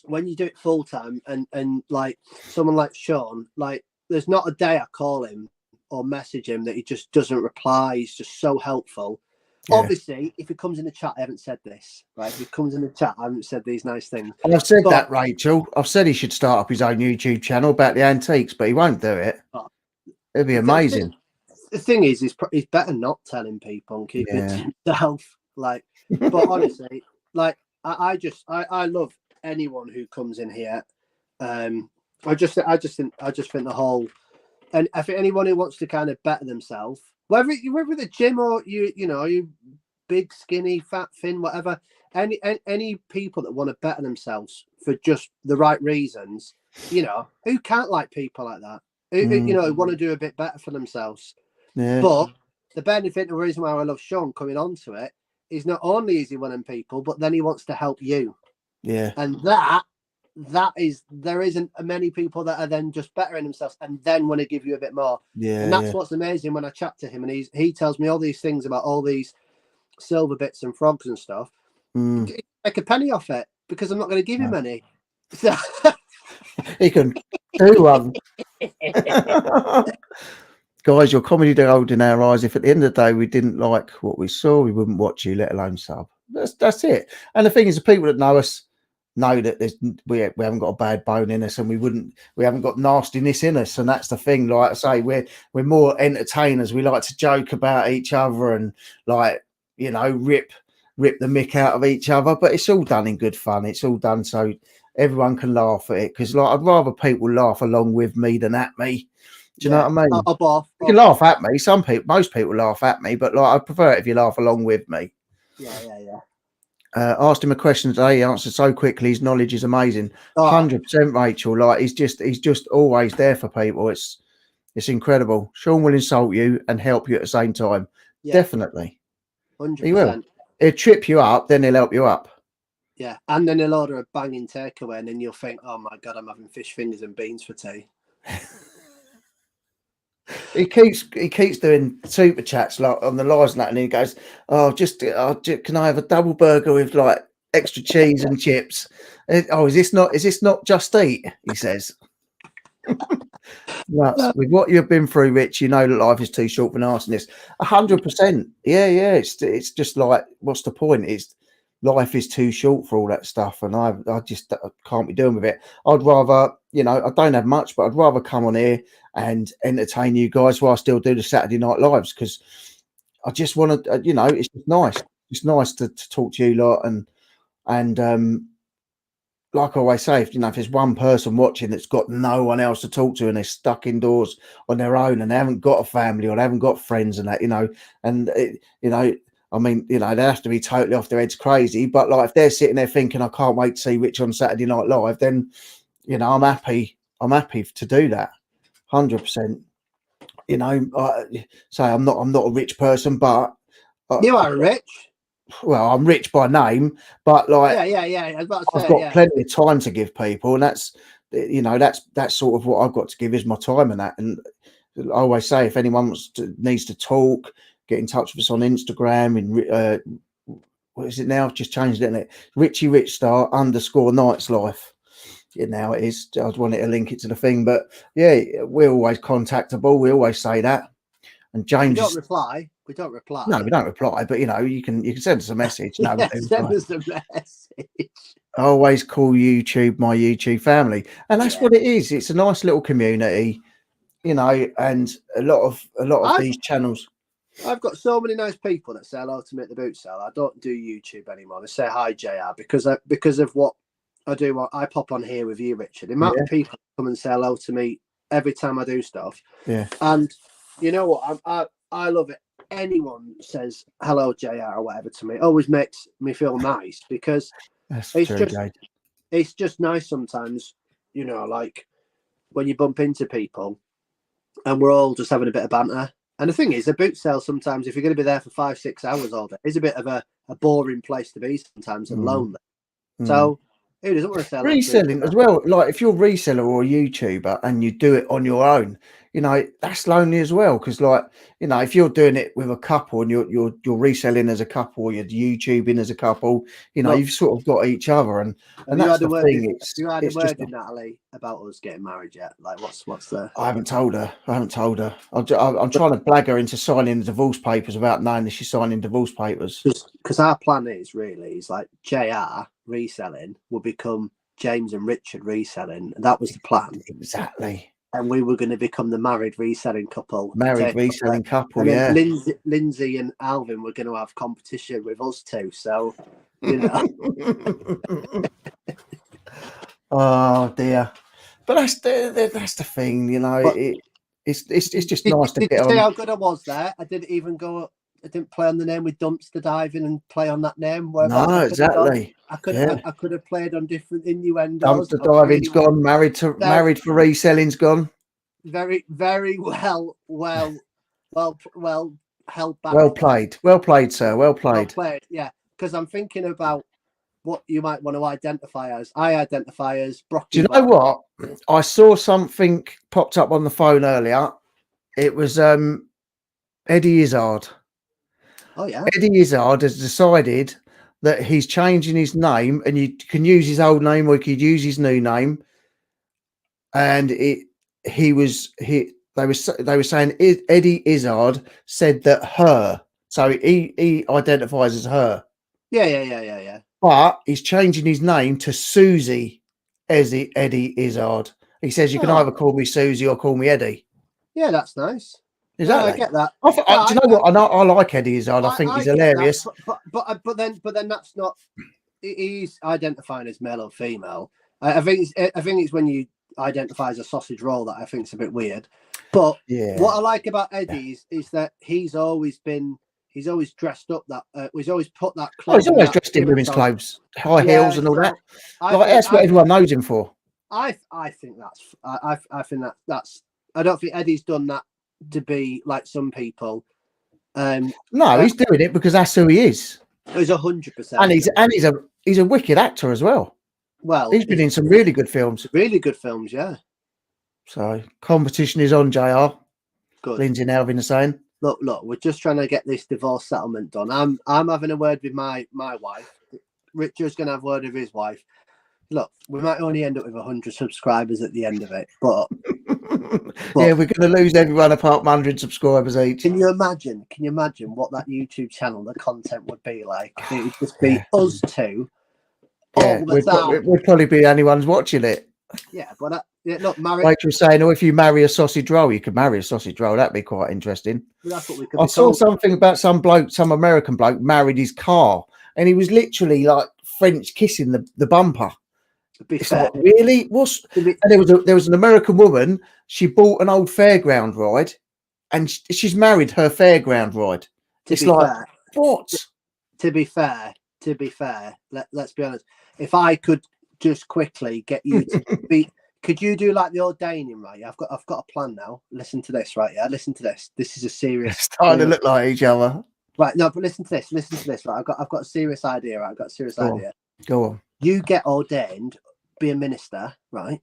when you do it full time and like someone like Sean, like there's not a day I call him or message him that he just doesn't reply. He's just so helpful. Yeah. Obviously, if he comes in the chat, I haven't said this, right? If he comes in the chat, I haven't said these nice things. And I've said that, Rachel. I've said he should start up his own YouTube channel about the antiques, but he won't do it. It'd be amazing. The thing is, he's better not telling people and keeping it to himself. Like, but honestly, like I love anyone who comes in here. I just think the whole, and I think anyone who wants to kind of better themselves, whether the gym or you big, skinny, fat, thin, whatever, any people that want to better themselves for just the right reasons, who can't like people like that? Who want to do a bit better for themselves. Yeah. But the benefit, the reason why I love Sean coming onto it is not only is he winning people, but then he wants to help you. Yeah. And there isn't many people that are then just bettering themselves and then want to give you a bit more. Yeah. And that's what's amazing when I chat to him and he tells me all these things about all these silver bits and frogs and stuff. Make a penny off it because I'm not going to give him any. So he can do one. Guys, your comedy gold in our eyes. If at the end of the day we didn't like what we saw, we wouldn't watch you, let alone sub. That's it. And the thing is, the people that know us know that we haven't got a bad bone in us, and we haven't got nastiness in us. And that's the thing. Like I say, we're more entertainers. We like to joke about each other and rip the mick out of each other. But it's all done in good fun. It's all done so everyone can laugh at it. Because I'd rather people laugh along with me than at me. Do you know what I mean? You can laugh at me. Most people laugh at me, but I prefer it if you laugh along with me. Yeah. Asked him a question today. He answered so quickly. His knowledge is amazing. 100%, Rachel. He's just always there for people. It's incredible. Sean will insult you and help you at the same time. Yeah. Definitely. 100%. He will. He'll trip you up, then he'll help you up. Yeah, and then he'll order a banging takeaway, and then you'll think, "Oh my god, I'm having fish fingers and beans for tea." He keeps doing super chats like on the lives and that, and he goes, can I have a double burger with like extra cheese and chips? Is this not just eat? He says. Nuts. With what you've been through, Rich, you know that life is too short for nastiness. 100%. Yeah. It's just like, what's the point? Life is too short for all that stuff, and I just can't be doing with it. I'd rather, I don't have much, but I'd rather come on here and entertain you guys while I still do the Saturday Night Lives, because I just want to, it's just nice. It's nice to talk to you lot, and like I always say, if there's one person watching that's got no one else to talk to and they're stuck indoors on their own and they haven't got a family or they haven't got friends and that, I mean, they have to be totally off their heads crazy. But like, if they're sitting there thinking, I can't wait to see Rich on Saturday Night Live, then, I'm happy. I'm happy to do that. 100%. So I'm not a rich person, but you are rich. Well, I'm rich by name, but like, yeah. I was about to say, I've got plenty of time to give people, and that's sort of what I've got to give is my time and that. And I always say, if anyone needs to talk, get in touch with us on Instagram. And what is it now? I've just changed it, isn't it? Richie Richstar _Night's Life. Now it is. I wanted to link it to the thing, but yeah, we're always contactable. We always say that. And James, we don't reply. No, we don't reply. But you can send us a message. No, send us a message. I always call YouTube my YouTube family, and that's what it is. It's a nice little community, and a lot of these channels. I've got so many nice people that say hello to me at the boot sale. I don't do YouTube anymore. They say hi, JR, because of what I do. I pop on here with you, Richard. The amount of people come and say hello to me every time I do stuff. Yeah. And you know what? I love it. Anyone says hello, JR, or whatever to me, it always makes me feel nice, because it's just nice sometimes you know, like when you bump into people and we're all just having a bit of banter. And the thing is, a boot sale sometimes, if you're going to be there for 5-6 hours all day, is a bit of a boring place to be sometimes and lonely. So who doesn't want to sell reselling as well? Like if you're a reseller or a YouTuber and you do it on your own, you know, that's lonely as well. Because like, you know, if you're doing it with a couple and you're reselling as a couple, or you're YouTubing as a couple, you know, you've sort of got each other, and that's the thing. Have you had a It's word just with Natalie about us getting married yet? Like, what's the? I haven't told her. I'm trying to blag her into signing the divorce papers without knowing that she's signing divorce papers. Because our plan is like JR reselling will become James and Richard reselling. And that was the plan. Exactly. And we were going to become the married reselling couple. Married reselling couple, and yeah. then Lindsay and Alvin were going to have competition with us two. So, you know. Oh dear. But that's the thing, you know. But it's just nice to get on. Did you see how good I was there? I didn't play on the name with dumpster diving and play on that name. No, exactly. I could have played on different innuendos. Dumpster diving's gone. Married for reselling's gone. Very, very well held back. Well played, sir. Well played. Yeah, because I'm thinking about what you might want to identify as. I identify as broccoli. Do you know what? I saw something popped up on the phone earlier. It was Eddie Izzard. Oh yeah. Eddie Izzard has decided that he's changing his name, and you can use his old name or you could use his new name. And they were saying Eddie Izzard said that her, so he identifies as her. Yeah. But he's changing his name to Susie Eddie Izzard. He says you can either call me Susie or call me Eddie. Yeah, that's nice. Exactly. I get that. Do you know what? I like Eddie Izzard. I think he's hilarious. But then that's not. He's identifying as male or female. I think it's when you identify as a sausage roll that I think is a bit weird. But what I like about Eddie is that he's always dressed up he's always put that clothes. He's always dressed in women's clothes, high heels and all that. That's what everyone knows him for. I think that's I don't think Eddie's done that to be like some people. No, he's doing it because that's who he is. He's 100%, and he's a wicked actor as well. Well, he's been in some really good films. Yeah. So competition is on, JR. Good. Lindsay and Alvin are saying. Look, we're just trying to get this divorce settlement done. I'm having a word with my wife. Richard's going to have a word with his wife. Look, we might only end up with 100 subscribers at the end of it, but yeah, we're going to lose everyone apart from 100 subscribers each. Can you imagine what that YouTube channel, the content would be like? It would just be us two. Yeah, we'd probably be the only ones watching it. Yeah, but look, marry. Like you're saying, if you marry a sausage roll, you could marry a sausage roll. That'd be quite interesting. Well, that's what we could. I saw something about some American bloke married his car, and he was literally like French kissing the bumper. It's like, really? And there was an American woman. She bought an old fairground ride, and she's married her fairground ride. It's like fair. What? To be fair, let's be honest. If I could just quickly get you to be, could you do like the ordaining, right? Yeah, I've got a plan now. Listen to this, right? Yeah, listen to this. This is a serious. It's starting to look like each other. Right, no, but listen to this. Right, I've got a serious idea. Right, Go on. You get ordained, be a minister, right?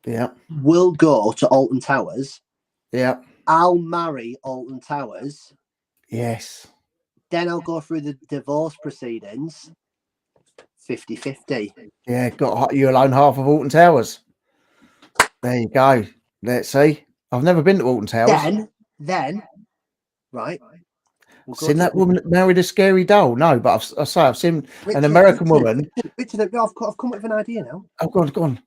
Yeah. We'll go to Alton Towers. Yeah. I'll marry Alton Towers. Yes. Then I'll go through the divorce proceedings. 50-50. Yeah, you'll own half of Alton Towers. There you go. Let's see. I've never been to Alton Towers. Then, right. Seen that woman that married a scary doll? No, but I've seen an American woman. Richard, I've come up with an idea now. Oh, go on.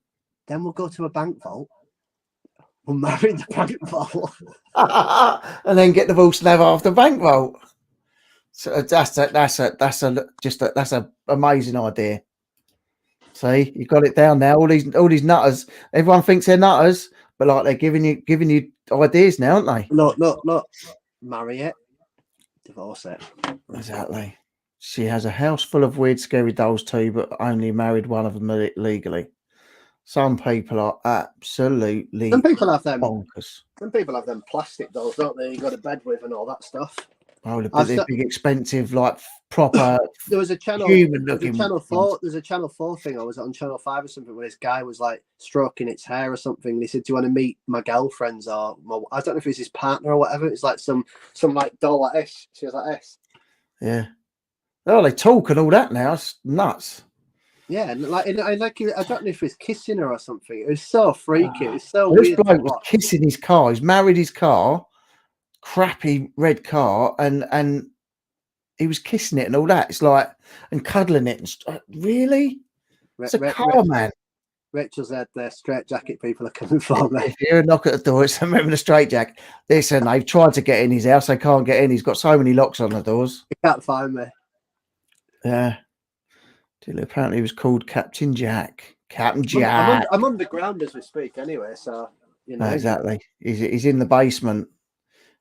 Then we'll go to a bank vault. We'll marry the bank vault. And then get divorced and have half the bank vault. So that's an amazing idea. See, you got it down now. All these nutters. Everyone thinks they're nutters, but like they're giving you ideas now, aren't they? Look. Marry it. Divorce it. Exactly. She has a house full of weird, scary dolls too, but only married one of them legally. Some people are absolutely Some people have them. bonkers. Some people have them plastic dolls, don't they? You go to bed with and all that stuff. Oh, I've but they're st- big, expensive, like proper There was a channel. human There's a looking. channel 4. There's a channel 4 thing. I was on channel 5 or something where this guy was like stroking its hair or something. And he said, "Do you want to meet my girlfriends or I don't know if it was his partner or whatever." It's like some like doll like this. She was like this. Yeah. Oh, they talk and all that now. It's nuts. Yeah, and like I don't know if he was kissing her or something. It was so freaky. It was so Well, this weird. bloke was kissing his car. He's married his car, crappy red car, and he was kissing it and all that. It's like, and cuddling it. And really? It's a car, man. Rachel's said the straight jacket people are coming for me. If you hear a knock at the door, it's a member of the straight jack. Listen, they've tried to get in his house. They can't get in. He's got so many locks on the doors. You can't find me. Yeah. Apparently he was called Captain Jack. Captain Jack. I'm underground as we speak anyway, so you know. No, exactly. He's in the basement.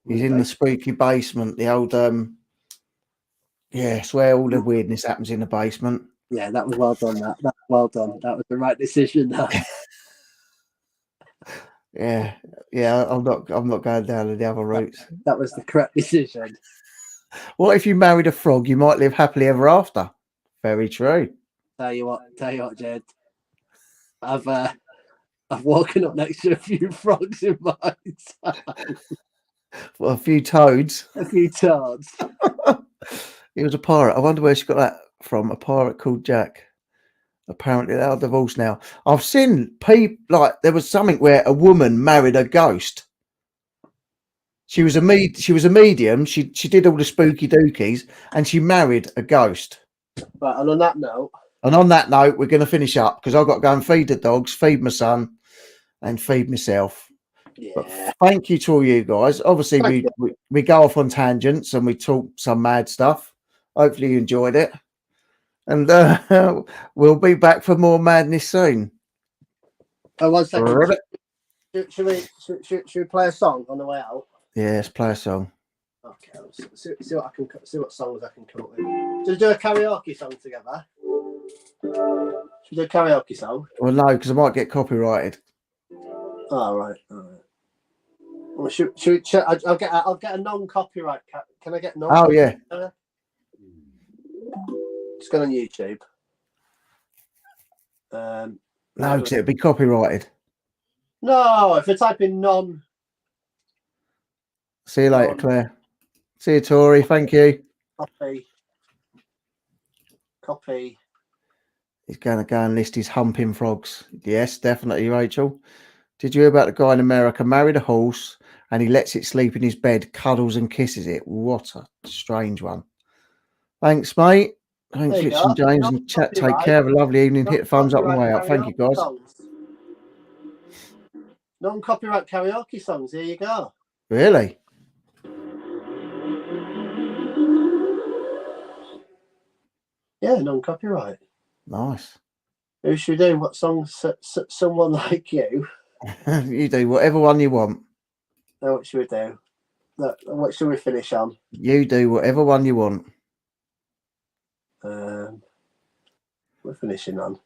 He's in the spooky basement. The old yeah, it's where all the weirdness happens in the basement. Yeah, that was well done. That was well done. That was the right decision. That. Yeah. I'm not going down the other routes. That was the correct decision. What if you married a frog? You might live happily ever after. Very true. Tell you what, Jed. I've woken up next to a few frogs in my time. Well, a few toads. A few toads. He was a pirate. I wonder where she got that from. A pirate called Jack. Apparently they're divorced now. I've seen people like there was something where a woman married a ghost. She was a medium. She did all the spooky dookies, and she married a ghost. Right, and on that note, we're going to finish up because I've got to go and feed the dogs, feed my son, and feed myself. Yeah. But thank you to all you guys. Obviously, we go off on tangents and we talk some mad stuff. Hopefully, you enjoyed it, and we'll be back for more madness soon. Oh, 1 second. Should we play a song on the way out? Yeah, let's play a song. Okay, let's see what songs I can come up with. Should we do a karaoke song together? Should we do a karaoke song? Well, no, because I might get copyrighted. All right. Well, I'll get a non-copyright. Can I get non? Oh yeah. Just go on YouTube. No, because it'd be copyrighted. No, if I type in non. See you later, Claire. See you, Tori. Thank you. Copy. He's going to go and list his humping frogs. Yes, definitely, Rachel. Did you hear about the guy in America married a horse and he lets it sleep in his bed, cuddles and kisses it? What a strange one. Thanks, mate. Thanks, Rich and James and chat. Take care. Have a lovely evening. Hit the thumbs up on the way out. Thank you, guys. Non-copyright karaoke songs. Here you go. Really? Yeah, non-copyright. Nice. Who should we do? What songs? Someone like you. You do whatever one you want. Now, what should we do? What should we finish on? You do whatever one you want. We're finishing on.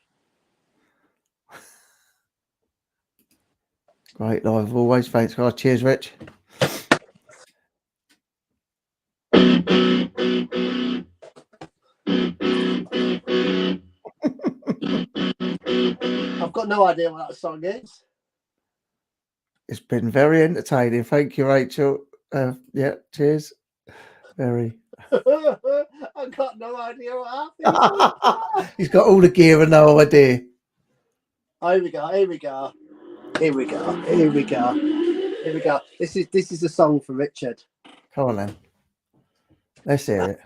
Great live always. Thanks, guys. Cheers, Rich. I've got no idea what that song is. It's been very entertaining. Thank you, Rachel. Yeah, cheers. Very. I've got no idea what happened. He's got all the gear and no idea. Oh, here we go. Here we go. Here we go. Here we go. Here we go. This is a song for Richard. Come on then. Let's hear it.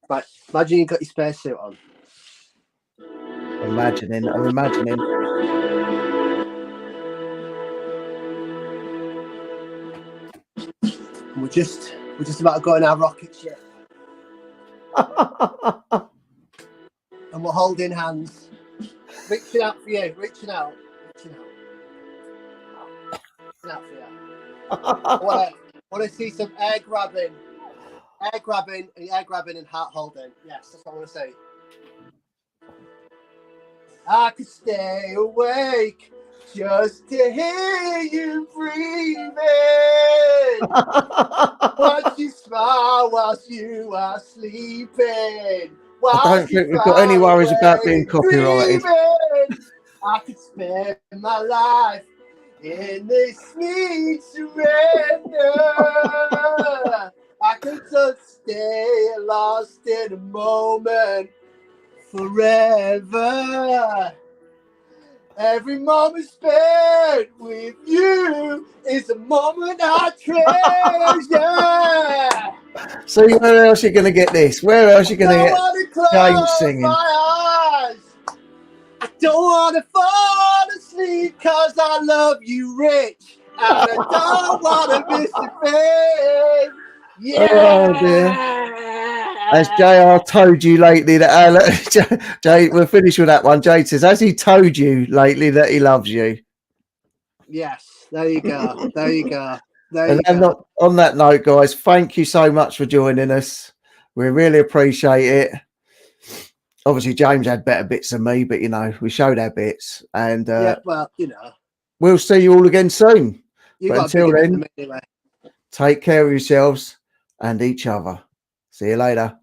Right. Imagine you've got your spacesuit on. I'm imagining. We're just about to go in our rocket ship. And we're holding hands. Reaching out for you. Reaching out. Reaching out for you. I want to see some air grabbing and heart holding. Yes, that's what I want to see. I could stay awake just to hear you breathing. Watch you smile whilst you are sleeping. I don't think we've got any worries about being copyrighted. Dreaming. I could spend my life in this sweet surrender. I could just stay lost in a moment forever. Every moment spent with you is a moment I treasure. See, where else are you going to get this? Where else are you going to get James singing? My eyes. I don't want to fall asleep because I love you, Rich. And I don't want to miss a thing. Yeah. Oh, dear. As JR told you lately that Jay, we'll finish with that one. Jade says, has he told you lately that he loves you? Yes, there you go. There you go. There And you go. on that note, guys, thank you so much for joining us. We really appreciate it. Obviously, James had better bits than me, but, you know, we showed our bits. And Yeah, well, you know. we'll see you all again soon. You But got until then, anyway. take care of yourselves and each other. See you later.